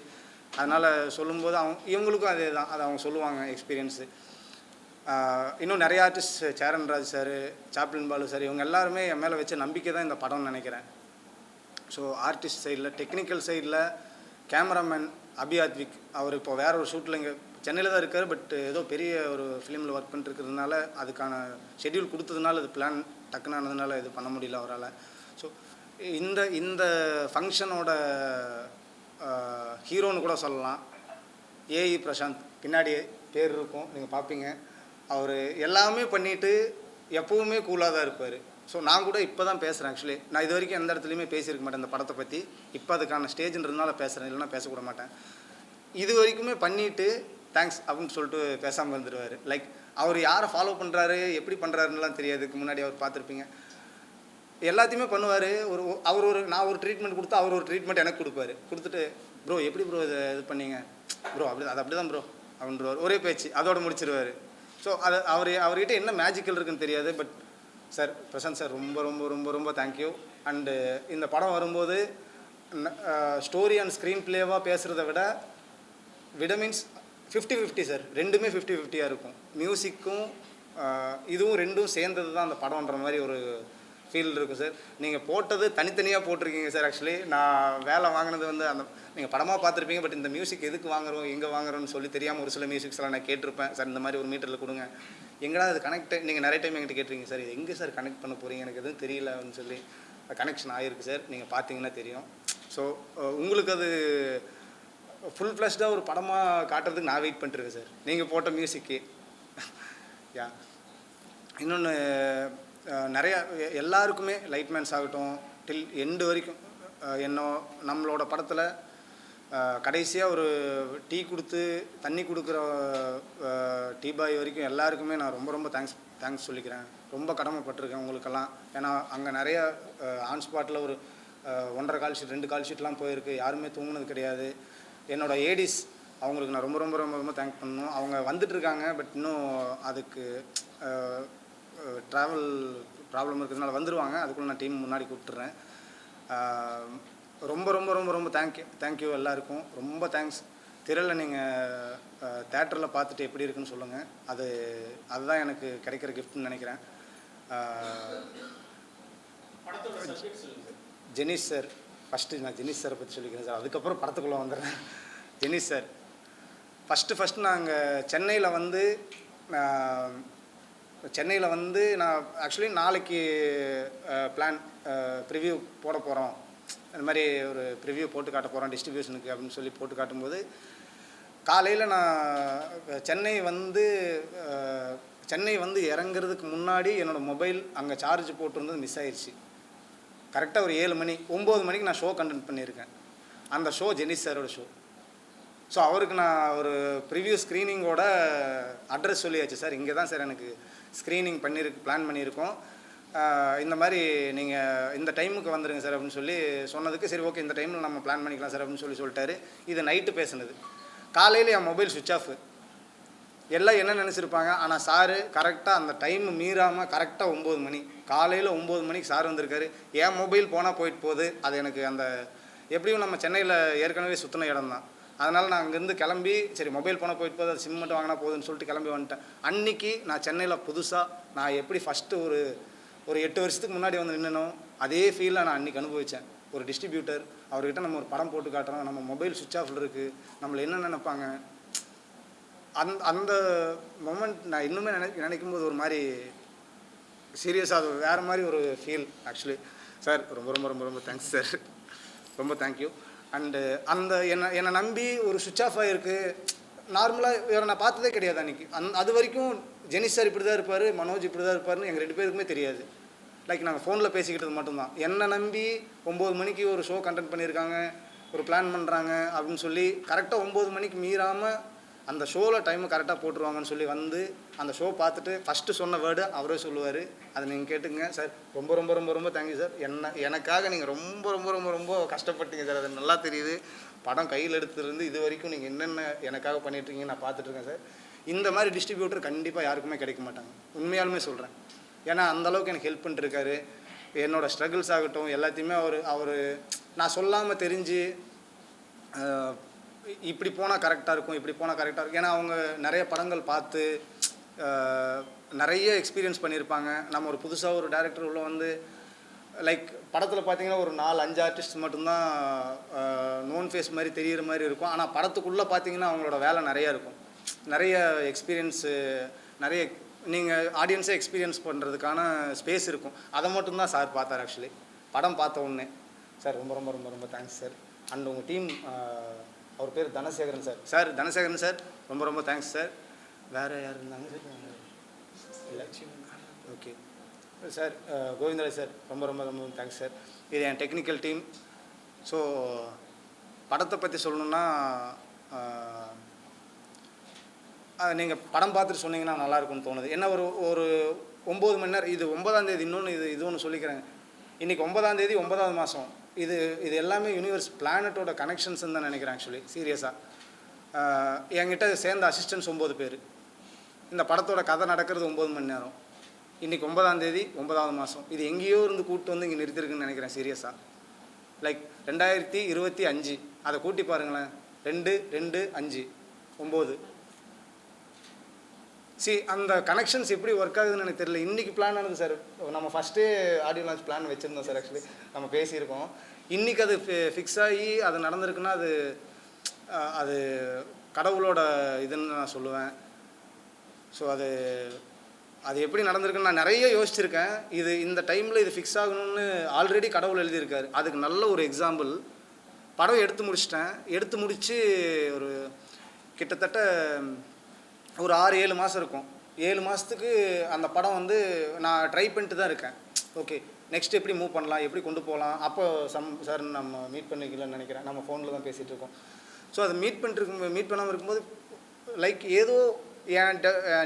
அதனால் சொல்லும்போது இவங்களுக்கும் அதே தான், அதை அவங்க சொல்லுவாங்க எக்ஸ்பீரியன்ஸு. இன்னும் நிறைய artist, Cheran Raj sir, Chaplin Balu sir, இவங்க எல்லாருமே என் மேலே வச்ச நம்பிக்கை தான் இந்த படம்னு நினைக்கிறேன். ஸோ ஆர்டிஸ்ட் சைடில், டெக்னிக்கல் சைடில் கேமராமேன் அபியாத்விக், அவர் இப்போ வேறு ஒரு ஷூட்டில் இங்கே சென்னையில் தான் இருக்கார், பட் ஏதோ பெரிய ஒரு ஃபிலிமில் ஒர்க் பண்ணிட்டுருக்கிறதுனால அதுக்கான ஷெட்யூல் கொடுத்ததுனால அது பிளான் டக்குன்னு ஆனதுனால இது பண்ண முடியல அவரால். ஸோ இந்த ஃபங்க்ஷனோட ஹீரோன்னு கூட சொல்லலாம் ஏஇ பிரசாந்த். பின்னாடி பேர் இருக்கும், நீங்கள் பார்ப்பீங்க. அவர் எல்லாமே பண்ணிவிட்டு எப்போவுமே கூலாக தான் இருப்பார். ஸோ நான் கூட இப்போ தான் பேசுகிறேன். ஆக்சுவலி நான் இது வரைக்கும் எந்த இடத்துலையுமே பேசியிருக்க மாட்டேன் இந்த படத்தை பற்றி. இப்போ அதுக்கான ஸ்டேஜ்ன்றதுனால பேசுகிறேன், இல்லைன்னா பேசக்கூட மாட்டேன். இது வரைக்குமே பண்ணிவிட்டு தேங்க்ஸ் அப்படின்னு சொல்லிட்டு பேசாமல் இருந்துருவார். லைக் அவர் யாரை ஃபாலோ பண்ணுறாரு, எப்படி பண்ணுறாருன்னுலாம் தெரியாது. இதுக்கு முன்னாடி அவர் பார்த்துருப்பீங்க. எல்லாத்தையுமே பண்ணுவார். நான் ஒரு ட்ரீட்மெண்ட் கொடுத்தா அவர் ஒரு ட்ரீட்மெண்ட் எனக்கு கொடுத்துட்டு, ப்ரோ எப்படி ப்ரோ இது பண்ணீங்க ப்ரோ, அது அப்படி தான் ப்ரோ அப்படின்றவர். ஒரே பேச்சு அதோடு முடிச்சிருவார். ஸோ அவர்கிட்ட என்ன மேஜிக்கல் இருக்குன்னு தெரியாது. பட் சார் பிரசாந்த் சார் ரொம்ப ரொம்ப ரொம்ப ரொம்ப தேங்க்யூ. அண்டு இந்த படம் வரும்போது ஸ்டோரி அண்ட் ஸ்க்ரீன் பிளேவாக பேசுகிறத விட மீன்ஸ் 50-50 சார். ரெண்டுமே 50-50 இருக்கும். மியூசிக்கும் இதுவும் ரெண்டும் சேர்ந்தது தான் அந்த படம்ன்ற மாதிரி ஒரு ஃபீல் இருக்கும் சார். நீங்கள் போட்டது தனித்தனியாக போட்டிருக்கீங்க சார். ஆக்சுவலி நான் வேலை வாங்கினது வந்து அந்த நீங்கள் படமாக பார்த்துருப்பீங்க. பட் இந்த மியூசிக் எதுக்கு வாங்குறோம், எங்கே வாங்குறோன்னு சொல்லி தெரியாமல் ஒரு சில மியூசிக்ஸ்லாம் நான் கேட்டிருப்பேன். சார் இந்த மாதிரி ஒரு மீட்டரில் கொடுங்க, எங்கடா அது கனெக்ட், நீங்கள் நிறைய டைம் என்கிட்ட கேட்டிருக்கீங்க சார், இது எங்கே சார் கனெக்ட் பண்ண போகிறீங்க, எனக்கு எதுவும் தெரியல அப்படின்னு சொல்லி. கனெக்ஷன் ஆகிருக்கு சார், நீங்கள் பார்த்தீங்கன்னா தெரியும். ஸோ உங்களுக்கு அது ஃபுல் ஃப்ளஷ்டாக ஒரு படமாக காட்டுறதுக்கு நான் வெயிட் பண்ணிட்டுருக்கேன் சார், நீங்கள் போட்ட மியூசிக்கு. யா இன்னொன்று நிறையா எல்லாருக்குமே லைட்மேன்ஸ் ஆகட்டும் டில் எண்டு வரைக்கும் நம்மளோட படத்தில் கடைசியாக ஒரு டீ கொடுத்து தண்ணி கொடுக்குற டீ பாய் வரைக்கும் எல்லாருக்குமே நான் ரொம்ப ரொம்ப தேங்க்ஸ் தேங்க்ஸ் சொல்லிக்கிறேன். ரொம்ப கடமைப்பட்டிருக்கேன் உங்களுக்கெல்லாம். ஏன்னா அங்கே நிறைய ஆன் ஸ்பாட்டில் ஒரு 1.5 கால் ஷீட் 2 கால் ஷீட்லாம் போயிருக்கு. யாருமே தூங்குனது கிடையாது. என்னோடய ஏடிஸ் அவங்களுக்கு நான் ரொம்ப ரொம்ப ரொம்ப ரொம்ப தேங்க் பண்ணணும். அவங்க வந்துட்டுருக்காங்க, பட் இன்னும் அதுக்கு ட்ராவல் ப்ராப்ளம் இருக்கிறதுனால வந்துடுவாங்க. அதுக்குள்ளே நான் டீம் முன்னாடி கூப்பிட்டுறேன். ரொம்ப ரொம்ப ரொம்ப ரொம்ப தேங்க்யூ எல்லாருக்கும். ரொம்ப தேங்க்ஸ். திரையில் நீங்கள் தேட்டரில் பார்த்துட்டு எப்படி இருக்குன்னு சொல்லுங்கள். அதுதான் எனக்கு கிடைக்கிற கிஃப்ட்னு நினைக்கிறேன். ஜெனிஷ் சார், ஃபஸ்ட்டு நான் ஜெனிஷ் சாரை பற்றி சொல்லிக்கிறேன் சார், அதுக்கப்புறம் படத்துக்குள்ளே வந்துடுறேன். ஜெனிஷ் சார் ஃபஸ்ட்டு நாங்கள் சென்னையில் வந்து நான் ஆக்சுவலி நாளைக்கு பிளான் ப்ரிவ்யூ போட போகிறோம், இந்த மாதிரி ஒரு ப்ரிவ்யூ போட்டு காட்ட போகிறோம் டிஸ்ட்ரிபியூஷனுக்கு அப்படின்னு சொல்லி போட்டு காட்டும்போது, காலையில் நான் சென்னை வந்து இறங்குறதுக்கு முன்னாடி என்னோடய மொபைல் அங்கே சார்ஜ் போட்டிருந்தது மிஸ் ஆயிடுச்சு. கரெக்டாக ஒரு 7 மணி 9 மணிக்கு நான் ஷோ கண்டக்ட் பண்ணியிருக்கேன். அந்த ஷோ ஜெனிஷ் சாரோட ஷோ. ஸோ அவருக்கு நான் ஒரு ப்ரிவ்யூ ஸ்க்ரீனிங்கோட அட்ரஸ் சொல்லியாச்சு. சார் இங்கே தான் சார் எனக்கு ஸ்க்ரீனிங் பிளான் பண்ணியிருக்கோம், இந்த மாதிரி நீங்கள் இந்த டைமுக்கு வந்துடுங்க சார் அப்படின்னு சொல்லி சொன்னதுக்கு, சரி ஓகே இந்த டைமில் நம்ம பிளான் பண்ணிக்கலாம் சார் அப்படின்னு சொல்லிட்டாரு. இது நைட்டு பேசுனது. காலையில் என் மொபைல் சுவிட்ச் ஆஃப். எல்லாம் என்ன நினச்சிருப்பாங்க, ஆனால் சாரு கரெக்டாக அந்த டைம் மீறாமல் கரெக்டாக 9 மணி, காலையில் 9 மணிக்கு சார் வந்திருக்காரு. என் மொபைல் போனால் போயிட்டு போகுது. அது எனக்கு அந்த எப்படியும் நம்ம சென்னையில் ஏற்கனவே சுற்றின இடம் தான். அதனால் நான் அங்கேருந்து கிளம்பி சரி மொபைல் போனால் போயிட்டு போகுது, அது சிம் மட்டும் வாங்கினா போகுதுன்னு சொல்லிட்டு கிளம்பி வந்துட்டேன். அன்றைக்கி நான் சென்னையில் புதுசாக நான் எப்படி ஃபஸ்ட்டு ஒரு 8 வருஷத்துக்கு முன்னாடி வந்து நின்னனும் அதே ஃபீலை நான் அன்றைக்கி அனுபவித்தேன். ஒரு டிஸ்ட்ரிபியூட்டர் அவர்கிட்ட நம்ம ஒரு படம் போட்டு காட்டுறோம், நம்ம மொபைல் சுவிட்ச் ஆஃபில் இருக்குது, நம்மளை என்ன நினைப்பாங்க. அந்த மொமெண்ட் நான் இன்னுமே நினைக்கும் போது ஒரு மாதிரி சீரியஸாக அது வேறு மாதிரி ஒரு ஃபீல். ஆக்சுவலி சார் ரொம்ப ரொம்ப ரொம்ப ரொம்ப தேங்க்ஸ் சார், ரொம்ப தேங்க்யூ. அண்டு என்னை நம்பி ஒரு சுவிட்ச் ஆஃப் ஆகிருக்கு. நார்மலாக வேறு நான் பார்த்ததே கிடையாது அன்றைக்கி. அது வரைக்கும் ஜெனிஷ் சார் இப்படி தான் இருப்பார், மனோஜ் இப்படி தான் இருப்பார்னு எங்கள் 2 பேருக்குமே தெரியாது. லைக் நாங்கள் ஃபோனில் பேசிக்கிட்டது மட்டும்தான். என்னை நம்பி 9 மணிக்கு ஒரு ஷோ கண்டக்ட் பண்ணியிருக்காங்க, ஒரு பிளான் பண்ணுறாங்க அப்படின்னு சொல்லி கரெக்டாக 9 மணிக்கு மீறாமல் அந்த ஷோவில் டைமு கரெக்டாக போட்டுருவாங்கன்னு சொல்லி வந்து அந்த ஷோ பார்த்துட்டு ஃபஸ்ட்டு சொன்ன வேர்டு அவரே சொல்லுவார். அதை நீங்கள் கேட்டுங்க சார். ரொம்ப ரொம்ப ரொம்ப ரொம்ப தேங்க்யூ சார். எனக்காக நீங்கள் ரொம்ப ரொம்ப ரொம்ப ரொம்ப கஷ்டப்பட்டீங்க சார். அது நல்லா தெரியுது. படம் கையில் எடுத்துருந்து இது வரைக்கும் நீங்கள் என்னென்ன எனக்காக பண்ணிட்டுருக்கீங்க நான் பார்த்துட்ருக்கேன் சார். இந்த மாதிரி டிஸ்ட்ரிபியூட்டர் கண்டிப்பாக யாருக்குமே கிடைக்க மாட்டாங்க, உண்மையாலுமே சொல்கிறேன். ஏன்னா அந்தளவுக்கு எனக்கு ஹெல்ப் பண்ணிட்டுருக்காரு. என்னோடய ஸ்ட்ரகிள்ஸ் ஆகட்டும் எல்லாத்தையுமே அவர் நான் சொல்லாமல் தெரிஞ்சு இப்படி போனால் கரெக்டாக இருக்கும், இப்படி போனால் கரெக்டாக இருக்கும். ஏன்னா அவங்க நிறைய படங்கள் பார்த்து நிறைய எக்ஸ்பீரியன்ஸ் பண்ணியிருப்பாங்க. நம்ம ஒரு புதுசாக ஒரு டைரக்டர் உள்ள வந்து லைக் படத்தில் பார்த்தீங்கன்னா ஒரு 4-5 ஆர்டிஸ்ட் மட்டும்தான் நோன் ஃபேஸ் மாதிரி தெரிகிற மாதிரி இருக்கும். ஆனால் படத்துக்குள்ளே பார்த்தீங்கன்னா அவங்களோட வேலை நிறையா இருக்கும். நிறைய எக்ஸ்பீரியன்ஸு, நிறைய நீங்கள் ஆடியன்ஸே எக்ஸ்பீரியன்ஸ் பண்ணுறதுக்கான ஸ்பேஸ் இருக்கும். அதை மட்டும்தான் சார் பார்த்தார். ஆக்சுவலி படம் பார்த்த உடனே சார் ரொம்ப ரொம்ப ரொம்ப ரொம்ப தேங்க்ஸ் சார். அண்ட் உங்கள் டீம், அவர் பேர் Dhanasekaran sir. Sir Dhanasekaran sir ரொம்ப ரொம்ப தேங்க்ஸ் சார். வேறு யார் இருந்தாங்க சார்? இல்லை ஓகே சார். கோவிந்தராஜ் சார் ரொம்ப ரொம்ப ரொம்ப தேங்க்ஸ் சார். இது என் டெக்னிக்கல் டீம். ஸோ படத்தை பற்றி சொல்லணுன்னா நீங்கள் படம் பார்த்துட்டு சொன்னீங்கன்னா நல்லாயிருக்கும்னு தோணுது. என்ன ஒரு 9 மணி நேரம். இது 9ஆம் தேதி. இன்னொன்று இது ஒன்று சொல்லிக்கிறேங்க. இன்றைக்கி 9ஆம் தேதி 9வது மாதம். இது எல்லாமே யூனிவர்ஸ் பிளானட்டோட கனெக்ஷன்ஸ்ன்னு தான் நினைக்கிறேன். ஆக்சுவலி சீரியஸாக என்கிட்ட சேர்ந்த அசிஸ்டன்ட்ஸ் 9 பேர். இந்த படத்தோட கதை நடக்கிறது 9 மணி நேரம். இன்றைக்கி 9ஆம் தேதி 9வது மாதம். இது எங்கேயோ இருந்து கூப்பிட்டு வந்து இங்கே நிறுத்திருக்குன்னு நினைக்கிறேன். சீரியஸாக லைக் 2025 அதை கூட்டி பாருங்களேன். 2, 2, 5, 9. அந்த கனெக்ஷன்ஸ் எப்படி ஒர்க் ஆகுதுன்னு எனக்கு தெரியல. இன்றைக்கி பிளான் ஆனது சார். நம்ம ஃபஸ்ட்டே ஆடியோ லான்ச் பிளான் வச்சுருந்தோம் சார். ஆக்சுவலி நம்ம பேசியிருக்கோம். இன்றைக்கி அது ஃபிக்ஸ் ஆகி அது நடந்திருக்குன்னா அது கடவுளோட இதுன்னு நான் சொல்லுவேன். ஸோ அது எப்படி நடந்திருக்குன்னு நான் நிறைய யோசிச்சிருக்கேன். இந்த டைமில் இது ஃபிக்ஸ் ஆகணும்னு ஆல்ரெடி கடவுள் எழுதியிருக்காரு. அதுக்கு நல்ல ஒரு எக்ஸாம்பிள். படம் எடுத்து முடிச்சிட்டேன். எடுத்து முடித்து ஒரு கிட்டத்தட்ட ஒரு 6-7 மாதம் இருக்கும். 7 மாதத்துக்கு அந்த படம் வந்து நான் ட்ரை பண்ணிட்டு தான் இருக்கேன். ஓகே நெக்ஸ்ட் எப்படி மூவ் பண்ணலாம், எப்படி கொண்டு போகலாம். அப்போ சார் நம்ம மீட் பண்ணிக்கலன்னு நினைக்கிறேன். நம்ம ஃபோனில் தான் பேசிகிட்டு இருக்கோம். ஸோ அதை மீட் பண்ணாமல் இருக்கும்போது லைக் ஏதோ என்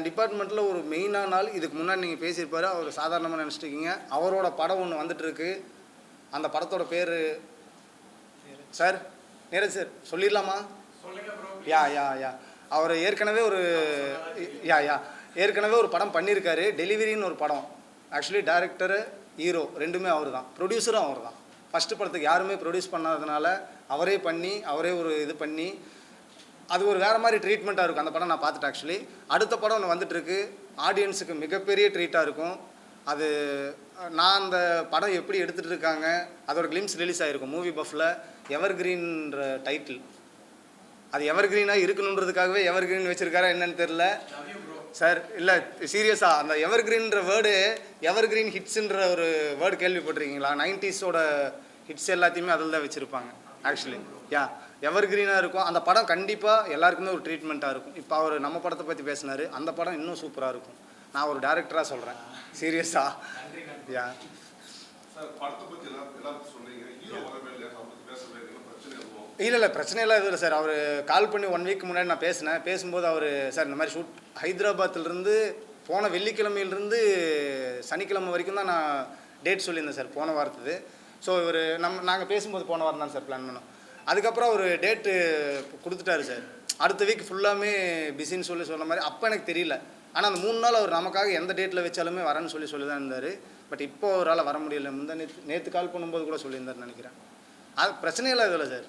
டிபார்ட்மெண்ட்டில் ஒரு மெயினான ஆள். இதுக்கு முன்னாடி நீங்கள் பேசியிருப்பாரு, அவர் சாதாரணமாக நினச்சிட்ருக்கீங்க. அவரோட படம் ஒன்று வந்துட்டுருக்கு. அந்த படத்தோட பேர் சார் நீரஜ் சார் சொல்லிடலாமா? யா அவர் ஏற்கனவே ஒரு படம் பண்ணியிருக்காரு. டெலிவரின்னு ஒரு படம். ஆக்சுவலி டைரக்டரு ஹீரோ ரெண்டுமே அவர் தான், ப்ரொடியூசரும் அவர் தான். ஃபஸ்ட்டு படத்துக்கு யாருமே ப்ரொடியூஸ் பண்ணாததுனால அவரே பண்ணி அவரே ஒரு இது பண்ணி அது ஒரு வேறு மாதிரி ட்ரீட்மெண்ட்டாக இருக்கும். அந்த படம் நான் பார்த்துட்டேன். ஆக்சுவலி அடுத்த படம் ஒன்று வந்துட்டுருக்கு. ஆடியன்ஸுக்கு மிகப்பெரிய ட்ரீட்டாக இருக்கும். அது நான் அந்த படம் எப்படி எடுத்துகிட்டு இருக்காங்க அதோட கிளிம்ஸ் ரிலீஸ் ஆகிருக்கும் மூவி பஃப்பில். எவர்கிரீன்ற டைட்டில். அது எவர்கிரீனாக இருக்கணுன்றதுக்காகவே எவர்கிரீன் வச்சுருக்காரா என்னன்னு தெரில சார். இல்லை சீரியஸாக அந்த எவர்கிரீன்ற வேர்டு, எவர்கிரீன் ஹிட்ஸுன்ற ஒரு வேர்டு கேள்விப்பட்டிருக்கீங்களா? 90s ஹிட்ஸ் எல்லாத்தையுமே அதில் தான் வச்சுருப்பாங்க ஆக்சுவலி. எவர்கிரீனாக இருக்கும். அந்த படம் கண்டிப்பாக எல்லாருக்குமே ஒரு ட்ரீட்மெண்ட்டாக இருக்கும். இப்போ அவர் நம்ம படத்தை பற்றி பேசினார். அந்த படம் இன்னும் சூப்பராக இருக்கும். நான் ஒரு டேரக்டராக சொல்கிறேன் சீரியஸாக. இல்லை பிரச்சனையெல்லாம் எதுவும் இல்லை சார். அவர் கால் பண்ணி 1 வீக் முன்னாடி நான் பேசும்போது அவர் சார் இந்த மாதிரி ஷூட் ஹைதராபாத்லேருந்து போன வெள்ளிக்கிழமையிலேருந்து சனிக்கிழமை வரைக்கும் தான் நான் டேட் சொல்லியிருந்தேன் சார், போன வாரத்துக்கு. ஸோ இவர் நாங்கள் பேசும்போது போன வாரம் தான் சார் பிளான் பண்ணோம். அதுக்கப்புறம் ஒரு டேட்டு கொடுத்துட்டாரு சார். அடுத்த வீக் ஃபுல்லாமே பிஸின்னு சொன்ன மாதிரி. அப்போ எனக்கு தெரியல. ஆனால் அந்த 3 நாள் அவர் நமக்காக எந்த டேட்டில் வச்சாலுமே வரேன்னு சொல்லி தான் இருந்தார். பட் இப்போ அவரால் வர முடியல. நேற்று கால் பண்ணும்போது கூட சொல்லியிருந்தாருன்னு நினைக்கிறேன். அது பிரச்சனையெல்லாம் இதில் சார்.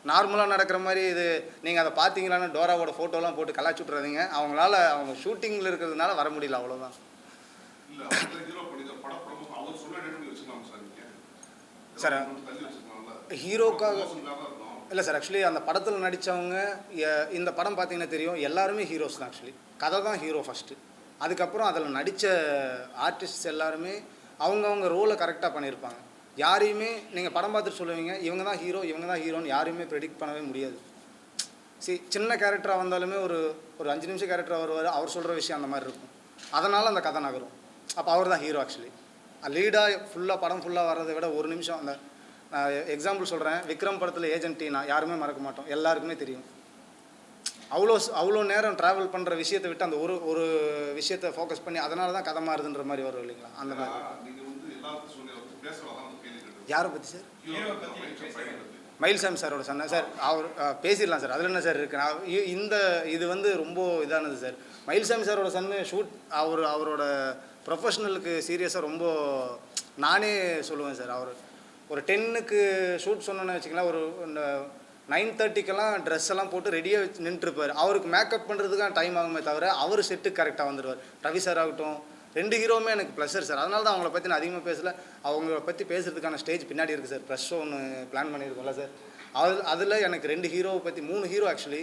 நார்மலாக நடக்கிற மாதிரி இது நீங்கள் அதை பார்த்தீங்களான்னு டோராவோட ஃபோட்டோலாம் போட்டு கலாச்சி விட்றாதீங்க. அவங்க ஷூட்டிங்கில் இருக்கிறதுனால வர முடியல, அவ்வளோதான். சார் ஹீரோக்காக இல்லை சார். ஆக்சுவலி அந்த படத்தில் நடித்தவங்க இந்த படம் பார்த்தீங்கன்னா தெரியும், எல்லாருமே ஹீரோஸ் தான். ஆக்சுவலி கதை தான் ஹீரோ ஃபஸ்ட்டு. அதுக்கப்புறம் அதில் நடித்த ஆர்டிஸ்ட் எல்லாருமே அவங்கவுங்க ரோலை கரெக்டாக பண்ணியிருப்பாங்க. யாரையுமே நீங்கள் படம் பார்த்துட்டு சொல்லுவீங்க இவங்க தான் ஹீரோன்னு யாரையுமே ப்ரெடிக்ட் பண்ணவே முடியாது. சின்ன கேரக்டராக வந்தாலுமே ஒரு 5 நிமிஷம் கேரக்டராக வருவார். அவர் சொல்கிற விஷயம் அந்த மாதிரி இருக்கும். அதனால் அந்த கதை நகரும். அப்போ அவர் தான் ஹீரோ. ஆக்சுவலி லீடாக படம் ஃபுல்லாக வர்றதை விட 1 நிமிஷம் அந்த எக்ஸாம்பிள் சொல்கிறேன். விக்ரம் படத்தில் ஏஜென்ட் டீனா யாருமே மறக்க மாட்டோம், எல்லாருக்குமே தெரியும். அவ்வளோ நேரம் ட்ராவல் பண்ணுற விஷயத்தை விட்டு அந்த ஒரு விஷயத்தை ஃபோக்கஸ் பண்ணி அதனால தான் கதை மாறுதுன்ற மாதிரி வரும் இல்லைங்களா? அந்த மாதிரி. யாரை பற்றி சார்? மயில்சாமி சாரோட சொன்னேன் சார். அவர் பேசிடலாம் சார், அதில் என்ன சார் இருக்குது? இது ரொம்ப இதானது சார். மயில்சாமி சாரோட சன்னு ஷூட் அவரோட ப்ரொஃபஷ்னலுக்கு சீரியஸாக ரொம்ப நானே சொல்லுவேன் சார். அவர் ஒரு 10க்கு ஷூட் சொன்னோன்னு வச்சுக்கலாம், ஒரு 9:30க்கெல்லாம் ட்ரெஸ் எல்லாம் போட்டு ரெடியாக நின்றுருப்பார். அவருக்கு மேக்கப் பண்ணுறதுக்கான டைம் ஆகுமே தவிர அவர் செட்டுக்கு கரெக்டாக வந்துடுவார். ரவி சார் ஆகட்டும், 2 ஹீரோவுமே எனக்கு ப்ளஷர் சார். அதனால தான் அவங்கள பற்றி நான் அதிகமாக பேசலை. அவங்கள பற்றி பேசுகிறதுக்கான ஸ்டேஜ் பின்னாடி இருக்குது சார். ப்ரெஷ் ஷோ ஒன்று பிளான் பண்ணியிருக்கோம்ல சார். அதில் எனக்கு 2 ஹீரோவை பற்றி 3 ஹீரோ ஆக்சுவலி.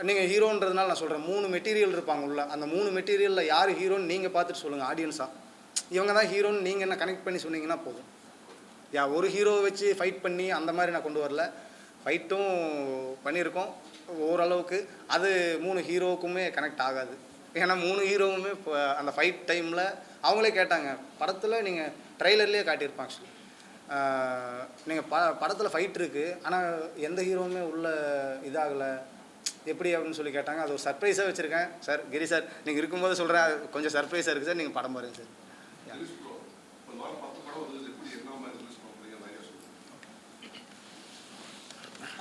நீங்கள் ஹீரோன்றதுனால நான் சொல்கிறேன், 3 மெட்டீரியல் இருப்பாங்க உள்ள. அந்த 3 மெட்டீரியலில் யார் ஹீரோன்னு நீங்கள் பார்த்துட்டு சொல்லுங்கள் ஆடியன்ஸாக. இவங்க தான் ஹீரோன்னு நீங்கள் என்ன கனெக்ட் பண்ணி சொன்னீங்கன்னா போதும். ஒரு ஹீரோவை வச்சு ஃபைட் பண்ணி அந்த மாதிரி நான் கொண்டு வரல. ஃபைட்டும் பண்ணியிருக்கோம் ஓரளவுக்கு. அது 3 ஹீரோவுக்குமே கனெக்ட் ஆகாது. ஏன்னா 3 ஹீரோவுமே இப்போ அந்த ஃபைட் டைமில் அவங்களே கேட்டாங்க. படத்தில் நீங்கள் ட்ரெய்லர்லேயே காட்டியிருப்பாங்க. ஆக்சுவலி நீங்கள் படத்தில் ஃபைட் இருக்குது, ஆனால் எந்த ஹீரோவுமே உள்ள இதாகலை எப்படி அப்படின்னு சொல்லி கேட்டாங்க. அது ஒரு சர்ப்ரைஸாக வச்சுருக்கேன் சார். கிரி சார் நீங்கள் இருக்கும்போது சொல்கிறேன், கொஞ்சம் சர்ப்ரைஸாக இருக்குது சார். நீங்கள் படம் பாருங்கள் சார்.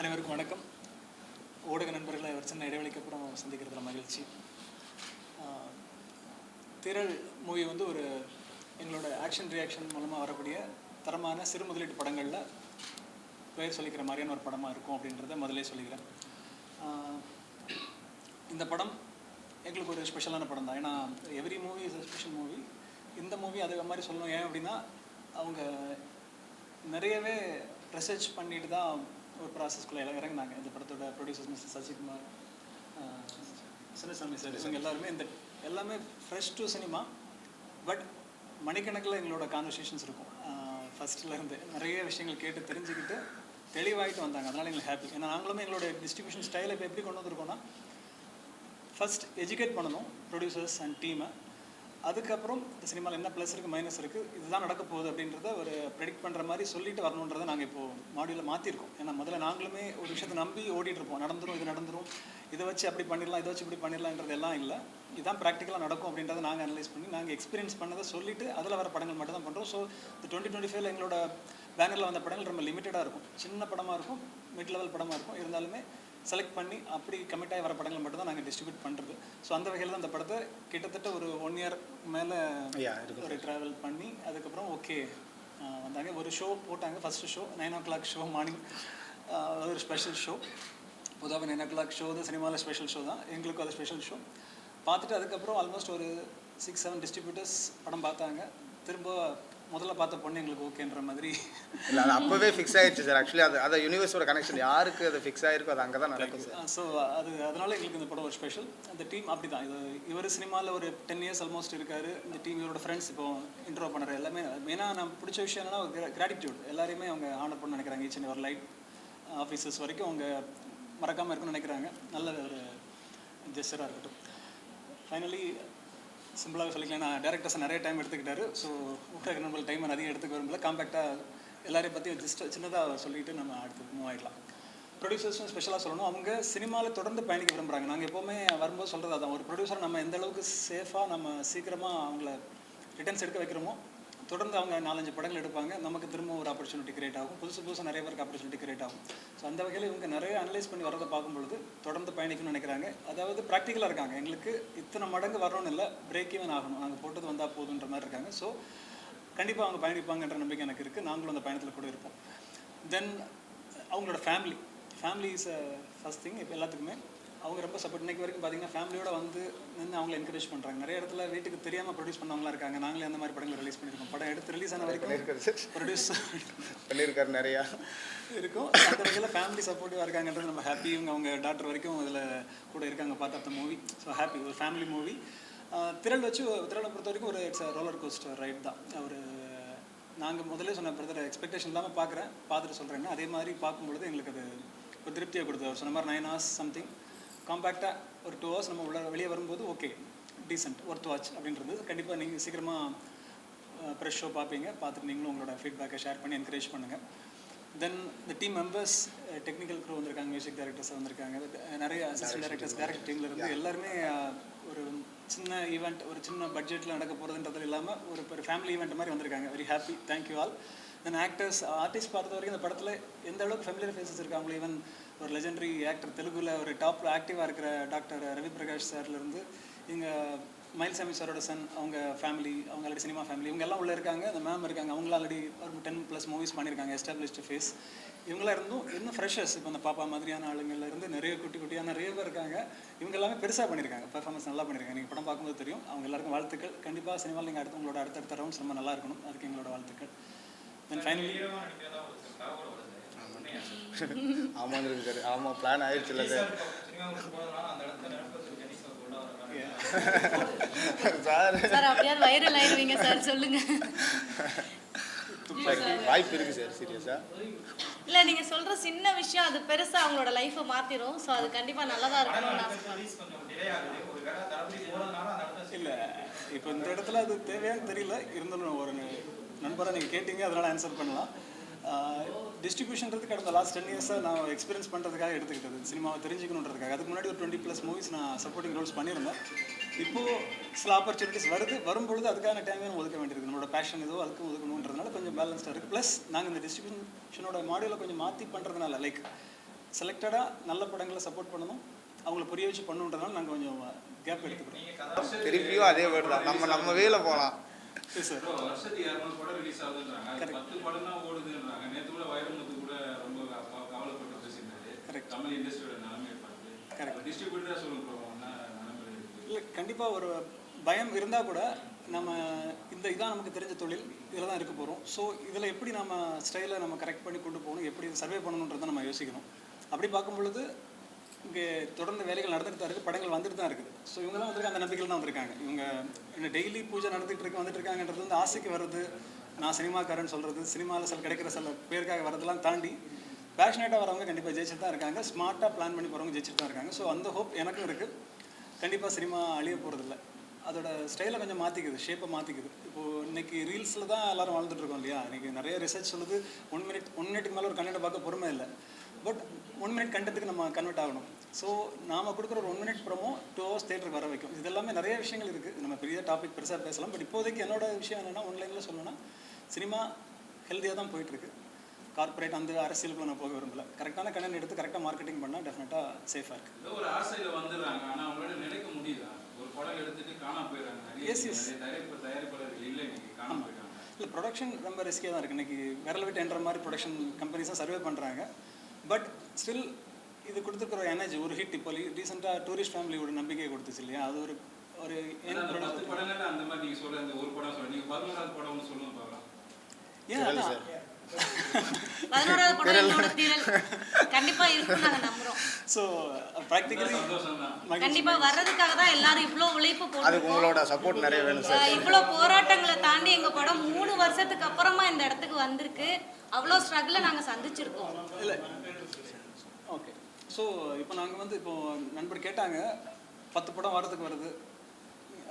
அனைவருக்கும் வணக்கம். ஊடக நண்பர்களை ஒரு சின்ன இடைவெளிக்கு அப்புறம் சந்திக்கிறதுல மகிழ்ச்சி. திரள் மூவி ஒரு எங்களோட ஆக்ஷன் ரியாக்ஷன் மூலமாக வரக்கூடிய தரமான சிறு முதலீட்டு படங்களில் பெயர் சொல்லிக்கிற மாதிரியான ஒரு படமாக இருக்கும் அப்படின்றத முதலே சொல்லிக்கிறேன். இந்த படம் எங்களுக்கு ஒரு ஸ்பெஷலான படம் தான். ஏன்னா every movie is a special movie. இந்த மூவி அது மாதிரி சொல்லணும். ஏன் அப்படின்னா அவங்க நிறையவே ரிசர்ச் பண்ணிட்டு தான் ஒரு ப்ராசஸ்குள்ளே இறங்கினாங்க. இந்த படத்தோட producers mister Sasikumar, Chinnasamy sir, இவங்க எல்லாருமே எல்லாமே ஃப்ரெஷ் டு சினிமா. பட் மணிக்கணக்கில் எங்களோட கான்வர்சேஷன்ஸ் இருக்கும். ஃபஸ்ட்லேருந்து நிறைய விஷயங்கள் கேட்டு தெரிஞ்சுக்கிட்டு தெளிவாகிட்டு வந்தாங்க. அதனால் எங்களுக்கு ஹாப்பி. ஏன்னா நாங்களுமே எங்களோட டிஸ்ட்ரிபியூஷன் ஸ்டைலை இப்போ எப்படி கொண்டு வந்திருக்கோன்னா, ஃபஸ்ட் எஜுகேட் பண்ணணும் ப்ரொடியூசர்ஸ் அண்ட் டீமை. அதுக்கப்புறம் இந்த சினிமாவில் என்ன ப்ளஸ் இருக்குது மைனஸ் இருக்குது இதுதான் நடக்க போகுது அப்படின்றத ஒரு ப்ரெடிக்ட் பண்ணுற மாதிரி சொல்லிட்டு வரணுன்றதை நாங்கள் இப்போது மாடியூலில் மாற்றிருக்கோம். ஏன்னா முதல்ல நாங்களுமே ஒரு விஷயத்தை நம்பி ஓடிட்டு இருப்போம். நடந்துரும், இது நடந்துரும், இதை வச்சு அப்படி பண்ணிடலாம், இதை வச்சு இப்படி பண்ணிடலான்றது எல்லாம் இல்லை. இதுதான் ப்ராக்டிக்கலாக நடக்கும் அப்படின்றத நாங்கள் அனலைஸ் பண்ணி நாங்கள் எக்ஸ்பீரியன்ஸ் பண்ணதை சொல்லிவிட்டு அதில் வர படங்கள் மட்டும் தான் பண்ணுறோம். ஸோ இந்த 2025 எங்களோட பேனரில் வந்த படங்கள் ரொம்ப லிமிட்டடாக இருக்கும். சின்ன படமாக இருக்கும், மிட் லெவல் படமாக இருக்கும். இருந்தாலுமே செலக்ட் பண்ணி அப்படி கமிட் ஆகி வர படங்கள் மட்டும் தான் நாங்கள் டிஸ்ட்ரிபியூட் பண்ணுறது. ஸோ அந்த வகையில் தான் அந்த படத்தை கிட்டத்தட்ட ஒரு 1 இயர் மேலே ஒரு ட்ராவல் பண்ணி அதுக்கப்புறம் ஓகே வந்தாங்க. ஒரு ஷோ போட்டாங்க, first show 9 o'clock show morning. ஒரு ஸ்பெஷல் ஷோ. பொதுவாக 9 o'clock ஷோ தான் சினிமாவில் ஸ்பெஷல் ஷோ தான், எங்களுக்கும் அது ஸ்பெஷல் ஷோ. பார்த்துட்டு அதுக்கப்புறம் ஆல்மோஸ்ட் ஒரு 6-7 டிஸ்ட்ரிபியூட்டர்ஸ் படம் பார்த்தாங்க. திரும்ப முதல்ல பார்த்த பொண்ணு எங்களுக்கு ஓகேன்ற மாதிரி இல்லை, அது அப்போவே ஃபிக்ஸ் ஆகிடுச்சு சார். ஆக்சுவலி அது யூனிவர்ஸோட கனெக்ஷன் யாருக்கு அது ஃபிக்ஸ் ஆகிருக்கோ அது அங்கே தான் நடக்கும் சார். ஸோ அதனால எங்களுக்கு இந்த படம் ஒரு ஸ்பெஷல். அந்த டீம் அப்படி தான். இவர் சினிமாவில் ஒரு 10 years ஆல்மோஸ்ட் இருக்கார். இந்த டீம் இவரோட ஃப்ரெண்ட்ஸ் இப்போ இன்ட்ரோ பண்ணுற எல்லாமே மெயினாக நான் பிடிச்ச விஷயம் என்னன்னா கிராட்டிடியூட். எல்லாரையுமே அவங்க ஆனர் பண்ண நினைக்கிறாங்க. ஈச் அண்ட் ஒரு லைட் ஆஃபீஸர்ஸ் வரைக்கும் அவங்க மறக்காமல் இருக்குன்னு நினைக்கிறாங்க. நல்ல ஒரு ஜெஸ்டராக இருக்கட்டும். ஃபைனலி சிம்பிளாக சொல்லிக்கலாம், நான் டேரக்டர்ஸை நிறைய டைம் எடுத்துக்கிட்டாரு. ஸோ ஊக்காக நம்மள டைம் அதிகம் எடுத்துக்க விரும்பல. காம்பேக்டாக எல்லாரையும் பற்றி ஜஸ்ட் சின்னதாக சொல்லிவிட்டு நம்ம அடுத்து மூவ் ஆகிடலாம். ப்ரொடியூசர்ஸும் ஸ்பெஷலாக சொல்லணும், அவங்க சினிமாவில் தொடர்ந்து பயணிக்க விரும்புகிறாங்க. நாங்கள் எப்போவுமே வரும்போது சொல்கிறது அதான், ஒரு ப்ரொடியூசர் நம்ம எந்த அளவுக்கு சேஃபாக நம்ம சீக்கிரமாக அவங்கள ரிட்டர்ன்ஸ் எடுக்க வைக்கிறோமோ தொடர்ந்து அவங்க 4-5 படங்கள் எடுப்பாங்க. நமக்கு திரும்ப ஒரு ஆப்பர்ச்சுனிட்டி கிரியேட் ஆகும். புதுசு நிறைய பேருக்கு ஆப்பர்ச்சுனிட்டி கிரியேட் ஆகும். ஸோ அந்த வகையில் இவங்க நிறைய அனலைஸ் பண்ணி வரதை பார்க்கும்பொழுது தொடர்ந்து பயணிக்கணும்னு நினைக்கிறாங்க. அதாவது ப்ராக்டிக்கலாக இருக்காங்க. எங்களுக்கு இத்தனை மடங்கு வரணும்னு இல்லை, பிரேக் ஈவன் ஆகணும், நாங்கள் போட்டது வந்தால் போதுன்ற மாதிரி இருக்காங்க. ஸோ கண்டிப்பாக அவங்க பயணிப்பாங்கன்ற நம்பிக்கை எனக்கு இருக்குது. நாங்களும் அந்த பயணத்தில் கூட இருப்போம். தென் அவங்களோட ஃபேமிலி இஸ் ஃபஸ்ட் திங். இப்போ எல்லாத்துக்குமே அவங்க ரொம்ப சப்போர்ட். இன்றைக்கு வரைக்கும் பார்த்தீங்கன்னா ஃபேமிலியோட வந்து நின்று அவங்கள என்கரேஜ் பண்ணுறாங்க. நிறைய இடத்துல வீட்டுக்கு தெரியாமல் ப்ரொடியூஸ் பண்ணவங்களாம் இருக்காங்க. நாங்களே அந்த மாதிரி படங்கள் ரிலீஸ் பண்ணியிருக்கோம். படம் எடுத்து ரிலீஸ் ஆன வரைக்கும் ப்ரொடியூஸ் பண்ணியிருக்காரு நிறையா இருக்கும். அந்த வகையில் ஃபேமிலி சப்போர்ட்டிவாக இருக்காங்கன்றது நம்ம ஹாப்பி. அவங்க டாக்டர் வரைக்கும் இதில் கூட இருக்காங்க பார்த்து அந்த மூவி. ஸோ ஹாப்பி, ஒரு ஃபேமிலி மூவி. திரளை பொறுத்த வரைக்கும் ஒரு இட்ஸ் ரோலர் கோஸ்டர் ரைட் தான். நாங்கள் முதலே சொன்ன பிரதர் எக்ஸ்பெக்டேஷன் இல்லாமல் பார்த்துட்டு சொல்கிறேன்னா அதே மாதிரி பார்க்கும்பொழுது எங்களுக்கு அது ஒரு திருப்தியாக கொடுத்தது. அவர் சொன்ன மாதிரி 9 hours சம்திங் காம்பேக்டாக ஒரு 2 hours நம்ம வெளியே வரும்போது ஓகே டீசென்ட் ஒர்த் வாட்ச் அப்படின்றது. கண்டிப்பாக நீங்கள் சீக்கிரமாக ப்ரெஷ் ஷோ பார்ப்பீங்க. பார்த்துட்டு நீங்களும் உங்களோட ஃபீட்பேக்கை ஷேர் பண்ணி என்கரேஜ் பண்ணுங்கள். தென் இந்த டீம் மெம்பர்ஸ், டெக்னிக்கல் க்ரூ வந்திருக்காங்க, மியூசிக் டைரக்டர்ஸ் வந்திருக்காங்க, நிறைய அசிஸ்டன்ட் டைரக்டர்ஸ், டேரக்டர் டீம்லேருந்து எல்லாருமே ஒரு சின்ன ஈவெண்ட், ஒரு சின்ன பட்ஜெட்டில் நடக்க போகிறதுன்றது இல்லாமல் ஒரு ஃபேமிலி ஈவெண்ட் மாதிரி வந்திருக்காங்க. Very happy, thank you all. Then artist பார்த்த வரைக்கும் இந்த படத்தில் எந்த அளவுக்கு ஃபெமிலியர் ஃபேஸஸ் இருக்காங்களோ, ஈவன் ஒரு லெஜெண்டரி ஆக்டர், தெலுங்குல ஒரு டாப் ஆக்டிவாக இருக்கிற டாக்டர் ரவி பிரகாஷ் சார்லேருந்து இங்கே மயில்சாமி சாரோட சன், அவங்க ஃபேமிலி, அவங்க ஆல்ரெடி சினிமா ஃபேமிலி, இவங்க எல்லாம் உள்ளே இருக்காங்க. அந்த மேம் இருக்காங்க, அவங்களும் ஆல்ரெடி ஒரு 10+ மூவிஸ் பண்ணியிருக்காங்க, எஸ்டாப்ளிஷ்டு ஃபேஸ். இவங்களாம் இருந்தும் இன்னும் ஃப்ரெஷர்ஸ், இப்போ அந்த பாப்பா மாதிரியான ஆளுங்கள்லேருந்து நிறைய குட்டியான நிறைய பேர் இருக்காங்க. இவங்க எல்லாமே பெருசாக பண்ணியிருக்காங்க, பெர்ஃபார்மன்ஸ் நல்லா பண்ணியிருக்காங்க. நீங்கள் படம் பார்க்கும்போது தெரியும். அவங்க எல்லாருக்கும் வாழ்த்துக்கள். கண்டிப்பாக சினிமாவில் நீங்கள் உங்களோட அடுத்தடுத்த ரவுண்ட்ஸ் ரொம்ப நல்லா இருக்கணும். அதுக்கு எங்களோட வாழ்த்துக்கள். தென் ஃபைனலி ஆமாம் இருக்கு சார். ஆமாம், பிளான் ஆயிடுச்சு இல்லை சார். சார் அப்படியாவது வைரல் ஆயிடுவீங்க சார், சொல்லுங்க. வாய்ப்பு இருக்கு சார். சீரியஸா இல்லை, நீங்கள் சொல்கிற சின்ன விஷயம் அது பெருசாக அவங்களோட லைஃப்பை மாற்றிடும். ஸோ அது கண்டிப்பாக நல்லதாக இருக்கணும்னு இல்லை. இப்போ இந்த இடத்துல அது தேவையானு தெரியல. இருந்தாலும் ஒரு நண்பராக நீங்கள் கேட்டீங்க, அதனால் ஆன்சர் பண்ணலாம். டிஸ்ட்ரிபியூஷன்றது கடந்த லாஸ்ட் 10 years நான் எக்ஸ்பீரியன்ஸ் பண்ணுறதுக்காக எடுத்துக்கிட்டது, சினிமாவை தெரிஞ்சுக்கணுன்றதுக்காக. அதுக்கு முன்னாடி ஒரு 20+ மூவிஸ் நான் சப்போர்ட்டிங் ரோல்ஸ் பண்ணியிருந்தேன். இப்போது சில ஆப்பர்ச்சுனிட்டிஸ் வரும்பொழுது அதுக்கான டைமே ஒதுக்க வேண்டியிருக்கு. நம்மளோட பேஷன் ஏதோ அதுக்கு ஒதுக்கணுன்றதுனால கொஞ்சம் பேலன்ஸ்டாக இருக்குது. ப்ளஸ் நாங்கள் இந்த டிஸ்ட்ரிபியூஷனோட மாடியூலை கொஞ்சம் மாற்றி பண்ணுறதுனால, லைக் செலக்டடாக நல்ல படங்களை சப்போர்ட் பண்ணணும், அவங்கள புரிய வச்சு பண்ணுன்றதுனால நாங்கள் கொஞ்சம் கேப் எடுத்துக்கிறோம். திருப்பியும் அதே வேர்டு தான், நம்ம வேலை போகலாம். சார் வருஷத்துக்கு 200 படம் ரிலீஸ் ஆகுதுன்றாங்க, 10 படம் தான் ஓடுதுன்றாங்க. நேற்று கூட வைரமுத்து கூட ரொம்ப கவலைப்பட்டு பேசியிருந்தாரு தமிழ் இண்டஸ்ட்ரியோட நிலைமையை பார்த்து. கரெக்ட். டிஸ்ட்ரிபியூட்டராக சொல்லுங்க. இல்லை, கண்டிப்பாக ஒரு பயம் இருந்தால் கூட நம்ம இதான் நமக்கு தெரிஞ்ச தொழில், இதில் தான் இருக்க போகிறோம். ஸோ இதில் எப்படி நம்ம ஸ்டைலை நம்ம கரெக்ட் பண்ணி கொண்டு போகணும், எப்படி சர்வே பண்ணணுன்றதை நம்ம யோசிக்கணும். அப்படி பார்க்கும் பொழுது இங்கே தொடர்ந்து வேலைகள் நடந்துட்டு தான் இருக்குது, படங்கள் வந்துட்டு தான் இருக்குது. ஸோ இவங்கெல்லாம் வந்துருக்கு, அந்த நம்பிக்கையில் தான் வந்திருக்காங்க. இவங்க என்ன டெய்லி பூஜை வந்துட்டு இருக்காங்கன்றது வந்து ஆசைக்கு வர்றது, நான் சினிமாக்காரன்னு சொல்கிறது, சினிமாவில் கிடைக்கிற சில பேருக்காக வரதெல்லாம் தாண்டி பேஷனேட்டாக வரவங்க கண்டிப்பாக ஜெயிச்சுட்டு தான் இருக்காங்க. ஸ்மார்ட்டாக பிளான் பண்ணி போகிறவங்க ஜெயிச்சுட்டு தான் இருக்காங்க. ஸோ அந்த ஹோப் எனக்கும் இருக்குது. கண்டிப்பாக சினிமா அழிய போகிறதில்ல. அதோட ஸ்டைலை கொஞ்சம் மாற்றிக்குது, ஷேப்பை மாற்றிக்குது. இப்போது இன்றைக்கி ரீல்ஸில் தான் எல்லோரும் வாழ்ந்துட்டுருக்கோம் இல்லையா? இன்றைக்கி நிறைய ரிசர்ச் சொல்லுது 1 மினிட்டுக்கு மேலே ஒரு கண்டென்ட்டை பார்க்க பொறுமை இல்லை. பட் 1 மினிட் கண்டென்ட்டுக்கு நம்ம கன்வெர்ட் ஆகணும். ஸோ நாம் கொடுக்குற ஒரு 1 மினிட் ப்ரோமோ 2 ஹவர்ஸ் தேட்டருக்கு வர வைக்கும். இது எல்லாமே நிறைய விஷயங்கள் இருக்குது. நம்ம பெரிய டாபிக் பெருசாக பேசலாம். பட் இப்போதைக்கு என்னோட விஷயம் என்னென்னா, ஆன்லைனில் சொல்லணும்னா சினிமா ஹெல்த்தியாக தான் போயிட்டுருக்கு. கார்பரேட் அந்த அரசியலுக்குள்ள நான் போக விரும்பல. கரெக்டான கண்டென்ட் எடுத்து கரெக்டாக மார்க்கெட்டிங் பண்ணால் டெஃபினட்டாக சேஃபாக இருக்குது. ஒரு ஆசையில் வந்துடுறாங்க, ஆனால் அவங்களால நினைக்க முடியுதா? ஒரு படம் எடுத்துட்டு காணாம போயிடுறாங்க. எஸ் தயாரிப்பாளர்கள் இல்லை, இன்னைக்கு காணாம போயிட்டாங்க. இல்லை, ப்ரொடக்ஷன் ரொம்ப ரிஸ்கியாக தான் இருக்குது. இன்றைக்கி விரல விட்டு என்ற மாதிரி ப்ரொடக்ஷன் கம்பெனிஸ் தான் சர்வே பண்ணுறாங்க. பட் ஸ்டில் இது கொடுத்துருக்குற எனர்ஜி ஒரு ஹிட். இப்போ ரீசெண்டாக டூரிஸ்ட் ஃபேமிலியோட நம்பிக்கையை கொடுத்துச்சு இல்லையா? அது ஒரு ஒரு படங்கள் அந்த மாதிரி நீங்கள் சொல்ல அந்த ஒரு படம் சொல்ல நீங்கள் 11வது படம்னு சொல்லுங்க பார்க்கலாம். ஏன் அதான் 11வது படம் என்னோட திரள் கண்டிப்பா இருக்கும் நாங்க நம்புறோம். ஸோ ப்ராக்டிகலி கண்டிப்பா வர்றதுக்காக தான் எல்லாரும் இவ்வளோ உழைப்பு போட்டு அதுக்கு உங்களோட சப்போர்ட் நிறைய வேணும் சார். இவ்வளோ போராட்டங்களை தாண்டி எங்க படம் 3 வருஷத்துக்கு அப்புறமா இந்த இடத்துக்கு வந்திருக்கு. அவ்வளோ ஸ்ட்ரகிளை நாங்க சந்திச்சிருக்கோம். இல்லை, ஓகே. ஸோ இப்போ நாங்கள் வந்து இப்போது நண்பர் கேட்டாங்க 10 படம் வாரத்துக்கு வருது.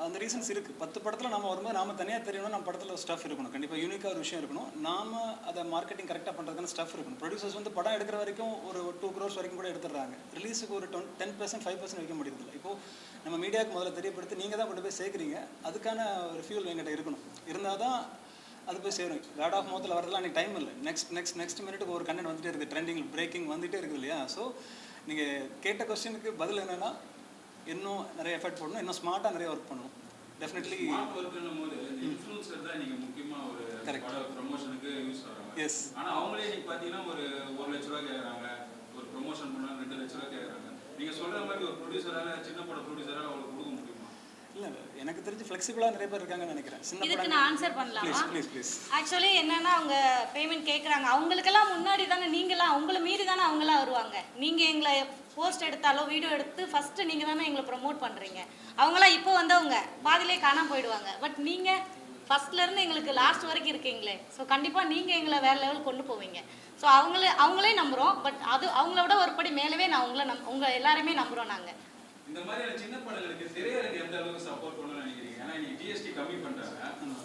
அந்த ரீசன்ஸ் இருக்குது. 10 படத்தில் நம்ம வரும்போது நாம் தனியாக தெரியணும். நம்ம படத்தில் ஸ்டஃப் இருக்கணும், கண்டிப்பாக யூனிக்காக ஒரு விஷயம் இருக்கணும். நாம் அதை மார்க்கெட்டிங் கரெக்டாக பண்ணுறதுக்கான ஸ்டஃப் இருக்கணும். ப்ரொடியூசர்ஸ் வந்து படம் எடுக்கிற வரைக்கும் ஒரு 2 crores வரைக்கும் கூட எடுத்துடுறாங்க. ரிலீஸுக்கு ஒரு 10% 5% வைக்க முடியறதில்லை. இப்போது நம்ம மீடியாவுக்கு முதல்ல தெரியப்படுத்தி நீங்கள் தான் கொண்டு போய் சேர்க்குறீங்க. அதுக்கான ஒரு ஃபியூல் எங்கிட்ட இருக்கணும். இருந்தால் தான் அது போய் சேரும். வேர்ட் ஆஃப் மவுத்தில் வரதுலாம் எனக்கு டைம் இல்லை. நெக்ஸ்ட் மினிட்டுக்கு ஒரு கண்டென்ட் வந்துகிட்டே இருக்குது, ட்ரெண்டிங் பிரேக்கிங் வந்துகிட்டே இருக்குது இல்லையா? ஸோ நீங்கள் கேட்ட கொஸ்டினுக்கு பதில் என்னென்னா, இன்னும் நிறைய எஃபர்ட் போடணும், இன்னும் ஸ்மார்ட்டாக நிறைய ஒர்க் பண்ணணும். டெஃபினெட்லி ஸ்மார்ட் ஒர்க்குன்னும் போது இன்ஃப்ளூன்சர் தான் நீங்கள் முக்கியமாக ஒரு படம் ப்ரமோஷனுக்கு யூஸ் ஆகிறாங்க. எஸ். ஆனால் அவங்களே இன்னைக்கு பார்த்தீங்கன்னா ஒரு 1 லட்ச ரூபா கேட்குறாங்க, ஒரு ப்ரொமோஷன் பண்ணால் 2 லட்ச ரூபா கேட்குறாங்க. நீங்கள் சொல்கிற மாதிரி ஒரு ப்ரொடியூசரால், சின்ன படம் ப்ரொடியூசரால் அவங்களுக்கு கொடுக்க முடியுமா? இல்லை, எனக்கு தெரிஞ்சு ஃப்ளெக்சிபிளாக நிறைய பேர் இருக்காங்கன்னு நினைக்கிறேன். இதுக்கு நான் ஆன்சர் பண்ணலாமா? ப்ளீஸ். ஆக்சுவலி என்னன்னா, அவங்க பேமெண்ட் கேட்குறாங்க. அவங்களுக்கெல்லாம் முன்னாடி தானே நீங்களாம் அவங்கள மீறி தானே அவங்களாம் வருவாங்க. நீங்கள் எங்களை போஸ்ட் எடுத்தாலோ வீடியோ எடுத்து ஃபஸ்ட்டு நீங்கள் தானே எங்களை ப்ரொமோட் பண்ணுறீங்க. அவங்களாம் இப்போ வந்தவங்க பாதிலே காணாமல் போயிடுவாங்க. பட் நீங்கள் ஃபஸ்ட்லேருந்து எங்களுக்கு லாஸ்ட் வரைக்கும் இருக்கீங்களே. ஸோ கண்டிப்பாக நீங்கள் எங்களை வேறு லெவல் கொண்டு போவீங்க. ஸோ அவங்களே நம்புகிறோம். பட் அது அவங்கள விட ஒரு படி மேலவே நான் உங்களை எல்லாருமே நம்புகிறோம். நாங்கள் இந்த மாதிரியான சின்ன படங்களுக்கு திரையரங்கு எந்த அளவுக்கு சப்போர்ட் பண்ணணும்னு நினைக்கிறீங்க? ஏன்னா இன்னைக்கு ஜிஎஸ்டி கம்மி பண்ணுறாங்க.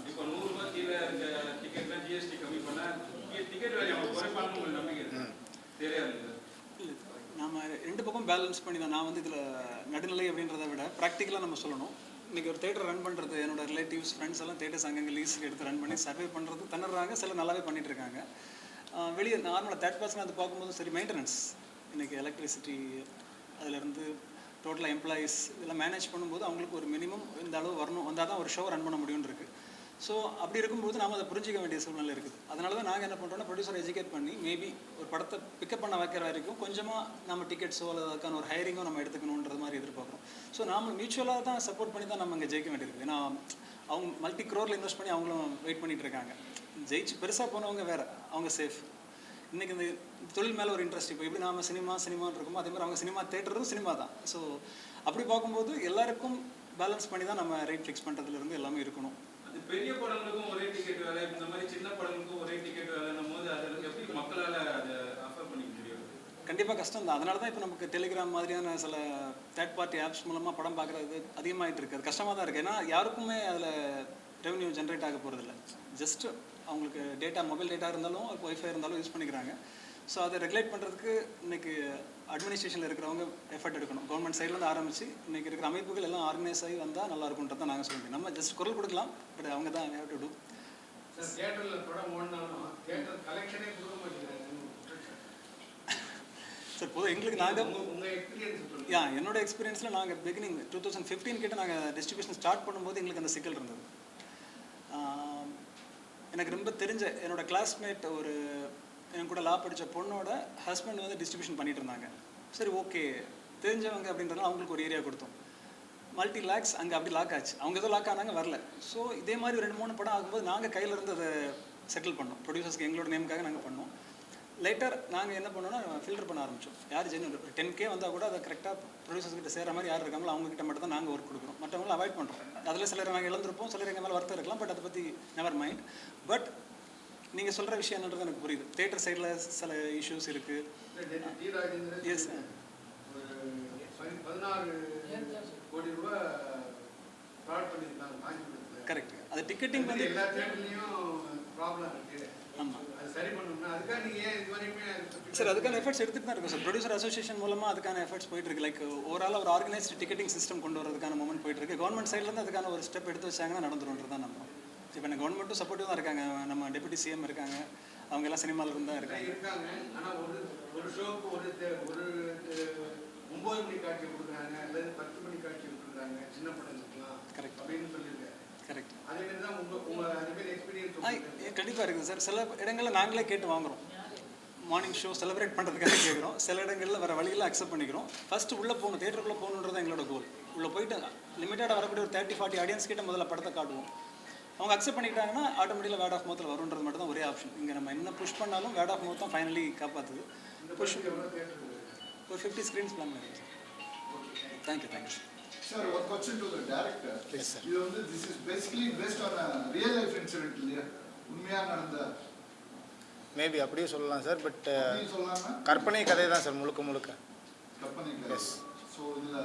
இப்போ 100 ரூபாய் கீழே இருக்க டிக்கெட்லாம் ஜிஎஸ்டி கம்மி பண்ணால் டிக்கெட் வேலை அவங்க குறைப்பான்னு உங்களுக்கு நம்பிக்கை இருக்கு திரையரங்கு? இல்லை, நம்ம 2 பக்கம் பேலன்ஸ் பண்ணி தான். நான் வந்து இதில் நடுநிலை அப்படின்றத விட ப்ராக்டிக்கலாக நம்ம சொல்லணும். இன்றைக்கி ஒரு தேட்டர் ரன் பண்ணுறது, என்னோட ரிலேட்டிவ்ஸ் ஃப்ரெண்ட்ஸ் எல்லாம் தேட்டர்ஸ் அங்கங்கே லீஸுக்கு எடுத்து ரன் பண்ணி சர்வே பண்ணுறது திணறாங்க. சில நல்லாவே பண்ணிகிட்ருக்காங்க. வெளியே நார்மலாக 3rd அது பார்க்கும்போது சரி, மெயின்டெனன்ஸ் இன்றைக்கி எலக்ட்ரிசிட்டி அதிலேருந்து டோட்டலாக எம்ப்ளாயீஸ் இதெல்லாம் மேனேஜ் பண்ணும்போது அவங்களுக்கு ஒரு மினிமம் இந்த அளவு வரணும், வந்தால் தான் ஒரு ஷோ ரன் பண்ண முடியும்னு இருக்குது. ஸோ அப்படி இருக்கும்போது நாம் அதை புரிஞ்சிக்க வேண்டிய சூழ்நிலை இருக்குது. அதனால தான் நாங்கள் என்ன பண்ணுறோன்னா, ப்ரொடியூசரை எஜுகேட் பண்ணி மேபி ஒரு படத்தை பிக்கப் பண்ண வைக்கிற வரைக்கும் கொஞ்சமாக நம்ம டிக்கெட்ஸோ அல்லது அதுக்கான ஒரு ஹையரிங்கோ நம்ம எடுத்துக்கணுன்றது மாதிரி எதிர்பார்க்குறோம். ஸோ நாம் மியூச்சுவலாக தான் சப்போர்ட் பண்ணி தான் நம்ம இங்கே ஜெயிக்க வேண்டியிருக்கு. ஏன்னா அவங்க மல்டி க்ரோரில் இன்வெஸ்ட் பண்ணி அவங்களும் வெயிட் பண்ணிகிட்டு இருக்காங்க. ஜெயிச்சு பெருசாக போனவங்க வேறு, அவங்க சேஃப். இன்றைக்கி இந்த தொழில் மேலே ஒரு இன்ட்ரெஸ்ட். இப்போ எப்படி நாம் சினிமான்னு இருக்குமோ அதே மாதிரி அவங்க சினிமா தேட்டரும் சினிமா தான். ஸோ அப்படி பார்க்கும்போது எல்லாருக்கும் பேலன்ஸ் பண்ணி தான் நம்ம ரேட் ஃபிக்ஸ் பண்ணுறதுலேருந்து எல்லாமே இருக்கணும். அது பெரிய படங்களுக்கும் ஒரே டிக்கெட் வேலை, இந்த மாதிரி சின்ன படங்களுக்கும் ஒரே டிக்கெட் வேலைன்னும் போது அதில் எப்படி மக்களால் அதை அஃபோர்ட் பண்ணிக்க முடியும்? கண்டிப்பாக கஷ்டம் தான். அதனால தான் இப்போ நமக்கு டெலிகிராம் மாதிரியான சில தேர்ட் பார்ட்டி ஆப்ஸ் மூலமாக படம் பார்க்குறது அதிகமாகிட்டு இருக்குது. அது கஷ்டமாக தான் இருக்குது. ஏன்னா யாருக்குமே அதில் ரெவன்யூ ஜென்ரேட் ஆக போகிறதில்ல. ஜஸ்ட் அவங்களுக்கு டேட்டா, மொபைல் டேட்டா இருந்தாலும் ஒய்ஃபை இருந்தாலும் யூஸ் பண்ணிக்கிறாங்க. ஸோ அதை ரெகுலேட் பண்ணுறதுக்கு இன்றைக்கி அட்மினிஸ்ட்ரேஷனில் இருக்கிறவங்க எஃபர்ட் எடுக்கணும். கவர்மெண்ட் சைட்லேருந்து ஆரம்பித்து இன்றைக்கி இருக்கிற அமைப்புகள் எல்லாம் ஆர்கனைஸ் ஆகி வந்தால் நல்லா இருக்கும்ன்றது தான் நாங்கள் சொல்ல முடியும். நம்ம ஜஸ்ட் குரல் கொடுக்கலாம், பட் அவங்க தான் ஹேவ் டு டூ. தியேட்டரில் படம் ஓடினாலும் தியேட்டர் கலெக்ஷனே கொடுக்க மாட்டேங்கிறாங்க சார். பொதுவாக எங்களுக்கு நாங்கள் உங்கள் எக்ஸ்பீரியன்ஸ் என்னோட எக்ஸ்பீரியன்ஸில் நாங்கள் பிகினிங் 2015 கிட்ட நாங்கள் டிஸ்ட்ரிபியூஷன் ஸ்டார்ட் பண்ணும்போது எங்களுக்கு அந்த சிக்கல் இருந்தது. எனக்கு ரொம்ப தெரிஞ்ச என்னோடய கிளாஸ்மேட் ஒரு என் கூட லா படித்த பொண்ணோட ஹஸ்பண்ட் வந்து டிஸ்ட்ரிபியூஷன் பண்ணிகிட்டு இருந்தாங்க. சரி, ஓகே, தெரிஞ்சவங்க அப்படின்றதுனால அவங்களுக்கு ஒரு ஏரியா கொடுத்தோம். மல்டி லேக்ஸ் அங்கே அப்படி லாக் ஆச்சு. அவங்க ஏதோ லாக் ஆனாங்க, வரல. ஸோ இதே மாதிரி 2-3 படம் ஆகும்போது நாங்கள் கையில் இருந்து அதை செட்டில் பண்ணோம். ப்ரொடியூசர்ஸ்க்கு எங்களோட நேமுக்காக நாங்கள் பண்ணோம். லேட்டர் நாங்கள் என்ன பண்ணோன்னா ஃபில்டர் பண்ண ஆரம்பித்தோம். யார் ஜென்யூன் ஒரு 10K வந்தால் கூட அதை கரெக்டாக ப்ரொடியூசர்ஸ் கிட்ட சேர மாதிரி யார் இருக்காங்களோ அவங்ககிட்ட மட்டும் தான் நாங்கள் ஒர்க் கொடுக்குறோம். மற்றவங்களும் அவாய்ட் பண்ணுறோம். அதில் சிலர் நாங்கள் இழந்திருப்போம், சிலர் எங்கள் மேலே வருத்தம் இருக்கலாம். பட் அதை பற்றி நெவர் மைண்ட். பட் நீங்கள் சொல்கிற விஷயம் என்னன்றது எனக்கு புரியுது. தேட்டர் சைடில் சில இஷ்யூஸ் இருக்குது. எஸ், 16 கோடி ரூபா ஃப்ராட் பண்ணியிருக்காங்க காஞ்சிபுரத்தில். கரெக்ட். அது டிக்கெட்டிங் வந்து எல்லா தேட்டர்லையும் ப்ராப்ளம் இருக்குது. ஆமாம். அது சரி பண்ணணும்னா அதுக்காக நீங்கள் ஏன் இது வரைக்குமே சார் அதுக்கான எஃபர்ட்ஸ் எடுத்துகிட்டு தான் இருக்கும் சார். ப்ரொடியூசர் அசோசியேஷன் மூலமாக அதுக்கான எஃபர்ட்ஸ் போயிட்டு இருக்கு. லைக் ஓவரால் ஒரு ஆர்கனைஸ்டு டிக்கெட்டிங் சிஸ்டம் கொண்டு வரதுக்கான மூமெண்ட் போயிட்டு இருக்கு. கவர்மெண்ட் சைட்லேருந்து அதுக்கான ஒரு ஸ்டெப் எடுத்து வச்சாங்கன்னா நடந்துருன்றது தான் நம்ம. இப்போ எனக்கு கவர்மெண்ட்டும் சப்போர்ட்டிவ் தான் இருக்காங்க. நம்ம டெபுட்டி சிஎம் இருக்காங்க, அவங்க எல்லாம் சினிமாவில் இருந்தால் இருக்காங்க. ஆனால் ஒரு ஷோக்கு ஒரு 9 மணி காட்சி கொடுக்குறாங்க அல்லது 10 மணி காட்சி கொடுக்குறாங்க சின்ன படங்களுக்குலாம். கரெக்ட் அப்படின்னு சொல்லியிருக்காங்க. கரெக்ட். அதேமாதிரி தான் உங்கள் அதேமாதிரி எக்ஸ்பீரியன்ஸ் கண்டிப்பாக இருக்குது சார். சில இடங்களில் நாங்களே கேட்டு வாங்குகிறோம். மார்னிங் ஷோ செலிப்ரேட் பண்ணுறதுக்காக கேட்குறோம். சில இடங்களில் வர வழியில் அக்செப்ட் பண்ணிக்கிறோம். ஃபஸ்ட்டு உள்ளே போகணும், தேட்டருக்குள்ளே போகணுன்றது எங்களோட கோல். உள்ளே போயிட்டு லிமிட்டடாக வரக்கூடிய ஒரு 30-40 ஆடியன்ஸ் கிட்ட முதல்ல படத்தை காட்டுவோம். அவங்க அக்செப்ட் பண்ணிக்கிட்டாங்கன்னா ஆட்டோமேட்டிக்காக வேர்ட் ஆஃப் மவுத்தில் வருன்றது மட்டும் தான் ஒரே ஆப்ஷன். இங்கே நம்ம என்ன புஷ் பண்ணாலும் வேர்ட் ஆஃப் மவுத் தான் ஃபைனலி காப்பாற்றுது. புஷ் ஒரு 50 ஸ்க்ரீன்ஸ் பிளான் பண்ணிடுறோம் sir. Thank you. Sir, one question to the director. Yes, sir. This is basically based on a real life incident இல்லையா? உண்மையா நடந்த மேபி அப்படியே சொல்லலாம் சார். பட் சொல்லலாமா? கற்பனை கதை தான் சார் முழுக்க கற்பனை கதை. எஸ். ஸோ இதில்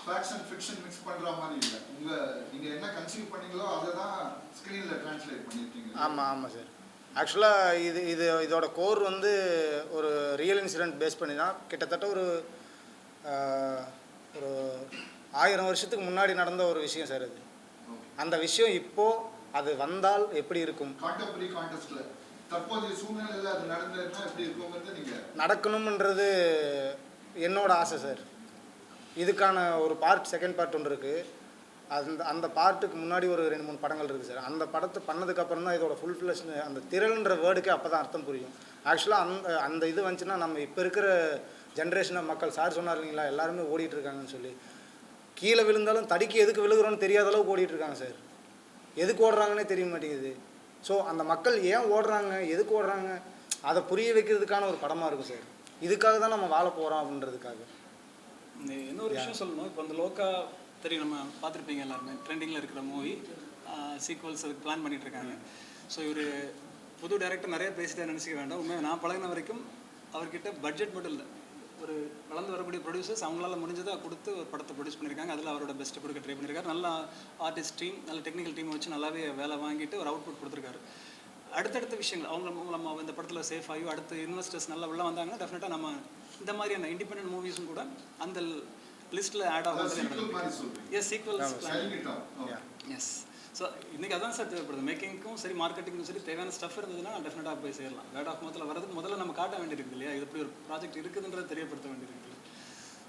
ஃபேக்ட்ஸ் அண்ட் ஃபிக்ஷன் மிக்ஸ் பண்ணுற மாதிரி இல்லை. நீங்கள் என்ன கன்சீவ் பண்ணீங்களோ அதை தான் ஸ்க்ரீனில் ட்ரான்ஸ்லேட் பண்ணியிருக்கீங்க. ஆமாம் சார். ஆக்சுவலாக இதோட கோர் வந்து ஒரு ரியல் இன்சிடென்ட் பேஸ் பண்ணி தான். கிட்டத்தட்ட ஒரு 1000 வருஷத்துக்கு முன்னாடி நடந்த ஒரு விஷயம் சார் அது. அந்த விஷயம் இப்போது அது வந்தால் எப்படி இருக்கும், கான்டெம்பரரி கான்டெக்ஸ்ட்ல தற்போதைய சூழ்நிலையில் அது நடந்ததுன்னா எப்படி இருக்குங்கிறது நீங்கள் நடக்கணும்ன்றது என்னோட ஆசை சார். இதுக்கான ஒரு செகண்ட் பார்ட் ஒன்று இருக்குது. அந்த பார்ட்டுக்கு முன்னாடி ஒரு 2-3 படங்கள் இருக்குது சார். அந்த படத்தை பண்ணதுக்கப்புறம் தான் இதோட ஃபுல் ஃப்ளஷ் அந்த திரள்ன்ற வேர்டுக்கே அப்போ தான் அர்த்தம் புரியும். ஆக்சுவலாக அந்த இது வந்துச்சுன்னா நம்ம இப்போ இருக்கிற ஜென்ரேஷனை மக்கள் சார் சொன்னார் இல்லைங்களா, எல்லாருமே ஓடிட்டு இருக்காங்கன்னு சொல்லி. கீழே விழுந்தாலும் தடிக்கு எதுக்கு விழுகிறோன்னு தெரியாத அளவுக்கு ஓடிட்டுருக்காங்க சார். எதுக்கு ஓடுறாங்கன்னே தெரிய மாட்டேங்குது. ஸோ அந்த மக்கள் ஏன் ஓடுறாங்க, எதுக்கு ஓடுறாங்க, அதை புரிய வைக்கிறதுக்கான ஒரு படமாக இருக்கும் சார். இதுக்காக தான் நம்ம வாழ போகிறோம் அப்படின்றதுக்காக. இன்னொரு விஷயம் சொல்லணும். இப்போ அந்த லோக்கா தெரியும், நம்ம பார்த்துருப்பீங்க எல்லாருமே, ட்ரெண்டிங்கில் இருக்கிற மூவி சீக்வல்ஸ் அதுக்கு பிளான் பண்ணிகிட்டு இருக்காங்க. ஸோ இவர் புது டைரக்டர் நிறைய பேசிட்டே நினச்சிக்க வேண்டாம். உண்மையாக நான் பழகின வரைக்கும் அவர்கிட்ட பட்ஜெட் மட்டும் இல்லை, ஒரு வளர்ந்து வரக்கூடிய ப்ரொடியூசர்ஸ் அவங்களால முடிஞ்சதாக கொடுத்து ஒரு படத்தை ப்ரொடியூஸ் பண்ணியிருக்காங்க. அதில் அவரோட பெஸ்ட்டு கொடுக்க ட்ரை பண்ணியிருக்காரு. நல்ல ஆர்டிஸ்ட் டீம், நல்ல டெக்னிக்கல் டீமை வச்சு நல்லாவே வேலை வாங்கிட்டு ஒரு அவுட்புட் கொடுத்துருக்காரு. அடுத்தடுத்த விஷயங்கள் அவங்க மூலமாக இந்த படத்தில் சேஃப் ஆகி அடுத்து இன்வெஸ்டர்ஸ் நல்லா உள்ள வந்தாங்கன்னா டெஃபினட்டாக நம்ம இந்த மாதிரியான இண்டிபெண்டன்ட் மூவிஸும் கூட அந்த லிஸ்ட்டில் ஆட் ஆகும். எஸ், சீக்வல்ஸ். எஸ். ஸோ இன்றைக்கி அதான் சார் தேவைப்படுது. மேக்கிங்க்கும் சரி, மார்க்கெட்டிங்கும் சரி, தேவையான ஸ்டஃப் இருந்ததுன்னா டெஃபினட்டாக போய் சேரலாம். வேர்ட் ஆஃப் மவுத்தில் வரதுக்கு முதல்ல நம்ம காட்ட வேண்டியிருக்கு இல்லையா, இது இப்படி ஒரு ப்ராஜெக்ட் இருக்குதுன்றதை தெரியப்படுத்த வேண்டியிருக்கு.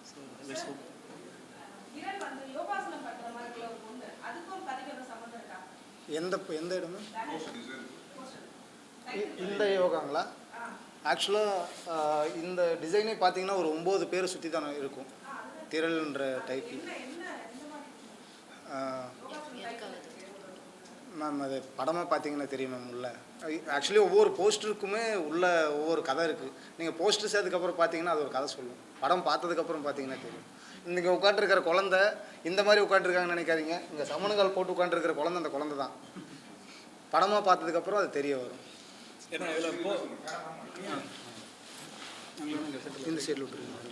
So let's hope. எந்த இடமே இந்த யோகாங்களா? ஆக்சுவலாக இந்த டிசைனே பார்த்தீங்கன்னா ஒரு 9 பேர் சுற்றி தான் இருக்கும். திரள்ன்ற டைப்பில் மேம். அது படமாக பார்த்தீங்கன்னா தெரியும் மேம். உள்ள ஆக்சுவலி ஒவ்வொரு போஸ்டருக்குமே உள்ள ஒவ்வொரு கதை இருக்குது. நீங்கள் போஸ்டர் சேர்த்துக்கப்புறம் பார்த்தீங்கன்னா அது ஒரு கதை சொல்லும். படம் பார்த்ததுக்கப்புறம் பார்த்தீங்கன்னா தெரியும். இன்றைக்கி உட்காந்துருக்கிற குழந்தை இந்த மாதிரி உட்காந்துருக்காங்கன்னு நினைக்காதீங்க. இங்கே சமணங்கள் போட்டு உட்காந்துருக்கிற குழந்தை அந்த குழந்தை தான். படமாக பார்த்ததுக்கப்புறம் அது தெரிய வரும். ஏன்னா இதில் இந்த சைடில் விட்டுருங்க.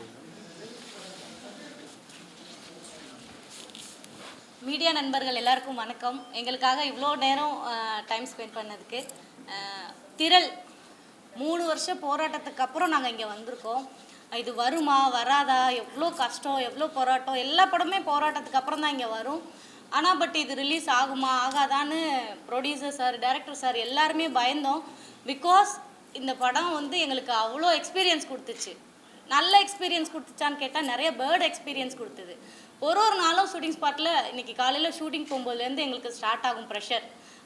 மீடியா நண்பர்கள் எல்லாருக்கும் வணக்கம். எங்களுக்காக இவ்வளோ நேரம் டைம் ஸ்பெண்ட் பண்ணதுக்கு. திரள் 3 வருஷம் போராட்டத்துக்கு அப்புறம் நாங்கள் இங்கே வந்திருக்கோம். இது வருமா வராதா, எவ்வளோ கஷ்டம், எவ்வளோ போராட்டம், எல்லா படமே போராட்டத்துக்கு அப்புறம் தான் இங்கே வரும். ஆனால் பட் இது ரிலீஸ் ஆகுமா ஆகாதான்னு ப்ரொடியூசர் சார், டைரக்டர் சார் எல்லாருமே பயந்தோம். பிகாஸ் இந்த படம் வந்து எங்களுக்கு அவ்வளோ எக்ஸ்பீரியன்ஸ் கொடுத்துச்சு. நல்ல எக்ஸ்பீரியன்ஸ் கொடுத்துச்சான்னு கேட்டால் நிறைய பேர்ட் எக்ஸ்பீரியன்ஸ் கொடுத்தது. ஒரு நாளும் ஷூட்டிங் ஸ்பாட்டில் இன்றைக்கி காலையில் ஷூட்டிங் போகும்போதுலேருந்து எங்களுக்கு ஸ்டார்ட் ஆகும் ப்ரெஷர்.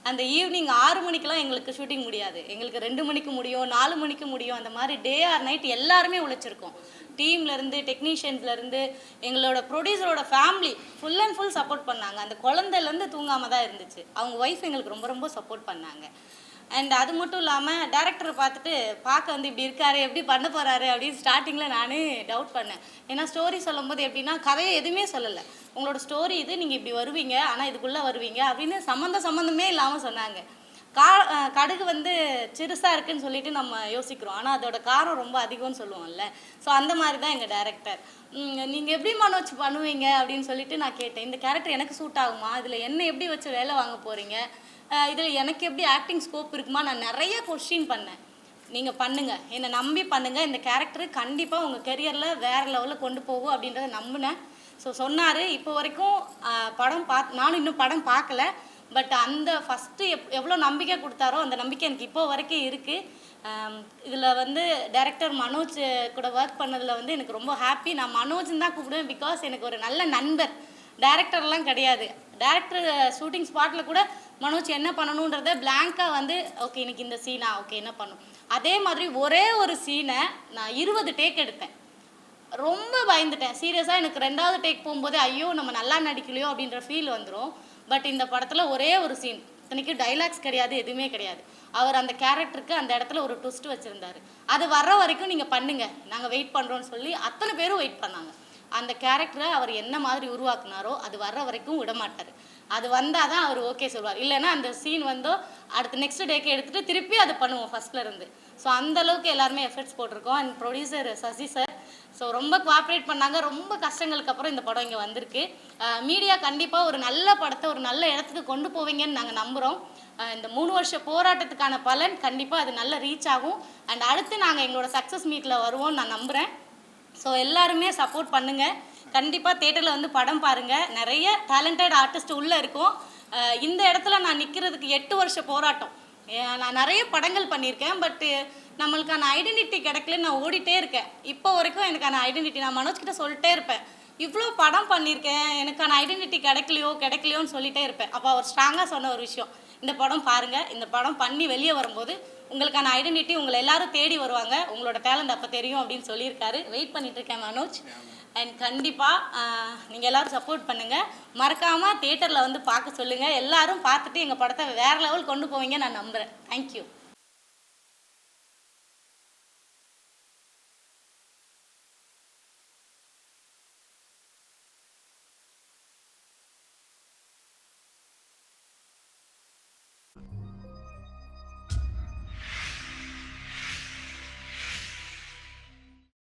அந்த ஈவினிங் 6 மணிக்கெலாம் எங்களுக்கு ஷூட்டிங் முடியாது. எங்களுக்கு 2 மணிக்கு முடியும், 4 மணிக்கு முடியும். அந்த மாதிரி டே ஆர் நைட் எல்லாருமே உழைச்சிருக்கோம். டீம்லேருந்து, டெக்னீஷியன்ஸ்லேருந்து, எங்களோட ப்ரொடியூசரோட family full and full support பண்ணாங்க. அந்த குழந்தைலேருந்து தூங்காமல் தான் இருந்துச்சு. அவங்க ஒய்ஃப் எங்களுக்கு ரொம்ப ரொம்ப சப்போர்ட் பண்ணாங்க. அண்ட் அது மட்டும் இல்லாமல் டேரக்டரை பார்த்துட்டு பார்க்க வந்து இப்படி இருக்காரு, எப்படி பண்ண போகிறாரு அப்படின்னு ஸ்டார்டிங்கில் நானே டவுட் பண்ணேன். ஏன்னா ஸ்டோரி சொல்லும்போது எப்படின்னா கதையை எதுவுமே சொல்லலை. உங்களோட ஸ்டோரி இது, நீங்கள் இப்படி வருவீங்க, ஆனால் இதுக்குள்ளே வருவீங்க அப்படின்னு சம்மந்தமே இல்லாமல் சொன்னாங்க. கடுகு வந்து சிறுசாக இருக்குன்னு சொல்லிட்டு நம்ம யோசிக்கிறோம், ஆனால் அதோட காரம் ரொம்ப அதிகம்னு சொல்லுவோம்ல. ஸோ அந்த மாதிரி தான் எங்கள் டைரக்டர். நீங்கள் எப்படி மனோஜ் பண்ணுவீங்க அப்படின்னு சொல்லிட்டு நான் கேட்டேன். இந்த கேரக்டர் எனக்கு சூட் ஆகுமா, இதில் என்ன எப்படி வச்சு வேலை வாங்க போகிறீங்க, இதில் எனக்கு எப்படி ஆக்டிங் ஸ்கோப் இருக்குமா, நான் நிறைய கொஸ்டின் பண்ணேன். நீங்கள் பண்ணுங்கள், என்னை நம்பி பண்ணுங்கள், இந்த கேரக்டரு கண்டிப்பாக உங்கள் கெரியரில் வேறு லெவலில் கொண்டு போகும் அப்படின்றத நம்பினேன். ஸோ சொன்னார். இப்போ வரைக்கும் படம் நானும் இன்னும் படம் பார்க்கல, பட் அந்த ஃபஸ்ட்டு எவ்வளோ நம்பிக்கை கொடுத்தாரோ அந்த நம்பிக்கை எனக்கு இப்போ வரைக்கும் இருக்குது. இதில் வந்து டைரக்டர் மனோஜ் கூட ஒர்க் பண்ணதில் வந்து எனக்கு ரொம்ப ஹாப்பி. நான் மனோஜ்னு தான் கூப்பிடுவேன், பிகாஸ் எனக்கு ஒரு நல்ல நண்பர், டைரக்டர்லாம் கிடையாது. டைரக்டர் ஷூட்டிங் ஸ்பாட்டில் கூட மனோஜ் என்ன பண்ணணுன்றத பிளாங்காக வந்து ஓகே இன்னைக்கு இந்த சீனா ஓகே என்ன பண்ணும். அதே மாதிரி ஒரே ஒரு சீனை நான் 20 டேக் எடுத்தேன். ரொம்ப பயந்துட்டேன் சீரியஸாக. எனக்கு 2வது டேக் போகும்போது ஐயோ நம்ம நல்லா நடிக்கலையோ அப்படின்ற ஃபீல் வந்துடும். பட் இந்த படத்தில் ஒரே ஒரு சீன், இத்தனைக்கு டைலாக்ஸ் கிடையாது, எதுவுமே கிடையாது. அவர் அந்த கேரக்டருக்கு அந்த இடத்துல ஒரு ட்விஸ்ட் வச்சுருந்தாரு. அது வர்ற வரைக்கும் நீங்கள் பண்ணுங்கள், நாங்கள் வெயிட் பண்ணுறோன்னு சொல்லி அத்தனை பேரும் வெயிட் பண்ணாங்க. அந்த கேரக்டரை அவர் என்ன மாதிரி உருவாக்குனாரோ அது வர்ற வரைக்கும் விடமாட்டார். அது வந்தால் தான் அவர் ஓகே சொல்வார். இல்லைன்னா அந்த சீன் வந்தோ அடுத்த நெக்ஸ்ட் டேக்கு எடுத்துகிட்டு திருப்பி அது பண்ணுவோம் ஃபஸ்ட்லேருந்து. ஸோ அந்தளவுக்கு எல்லாருமே எஃபர்ட்ஸ் போட்டிருக்கோம். And producer Sasi sir so ரொம்ப கோஆப்ரேட் பண்ணாங்க. ரொம்ப கஷ்டங்களுக்கு அப்புறம் இந்த படம் இங்கே வந்திருக்கு. மீடியா கண்டிப்பாக ஒரு நல்ல படத்தை ஒரு நல்ல இடத்துக்கு கொண்டு போவீங்கன்னு நாங்கள் நம்புகிறோம். இந்த 3 வருஷ போராட்டத்துக்கான பலன் கண்டிப்பாக அது நல்ல ரீச் ஆகும். அண்ட் அடுத்து நாங்கள் எங்களோட சக்ஸஸ் மீட்டில் வருவோம்னு நான் நம்புகிறேன். ஸோ எல்லாருமே சப்போர்ட் பண்ணுங்கள். கண்டிப்பாக தேட்டரில் வந்து படம் பாருங்கள். நிறைய டேலண்டட் ஆர்டிஸ்ட் உள்ளே இருக்கும். இந்த இடத்துல நான் நிற்கிறதுக்கு 8 வருஷ போராட்டம். நான் நிறைய படங்கள் பண்ணியிருக்கேன், பட்டு நம்மளுக்கான ஐடென்டிட்டி கிடைக்கலன்னு நான் ஓடிட்டே இருக்கேன். இப்போ வரைக்கும் எனக்கான ஐடென்டிட்டி நான் மனோஜ்கிட்ட சொல்லிட்டே இருப்பேன், இவ்வளோ படம் பண்ணியிருக்கேன் எனக்கான ஐடென்டிட்டி கிடைக்கலையோன்னு சொல்லிகிட்டே இருப்பேன். அப்போ அவர் ஸ்ட்ராங்காக சொன்ன ஒரு விஷயம், இந்த படம் பாருங்கள், இந்த படம் பண்ணி வெளியே வரும்போது உங்களுக்கான ஐடென்டிட்டி உங்களை எல்லாரும் தேடி வருவாங்க, உங்களோட டேலண்ட் அப்போ தெரியும் அப்படின்னு சொல்லியிருக்காரு. வெயிட் பண்ணிகிட்ருக்கேன் மனோஜ். அண்ட் கண்டிப்பாக நீங்கள் எல்லோரும் சப்போர்ட் பண்ணுங்கள். மறக்காமல் தேட்டரில் வந்து பார்க்க சொல்லுங்கள். எல்லோரும் பார்த்துட்டு எங்கள் படத்தை வேறு லெவல் கொண்டு போவீங்க நான் நம்புகிறேன். தேங்க்யூ.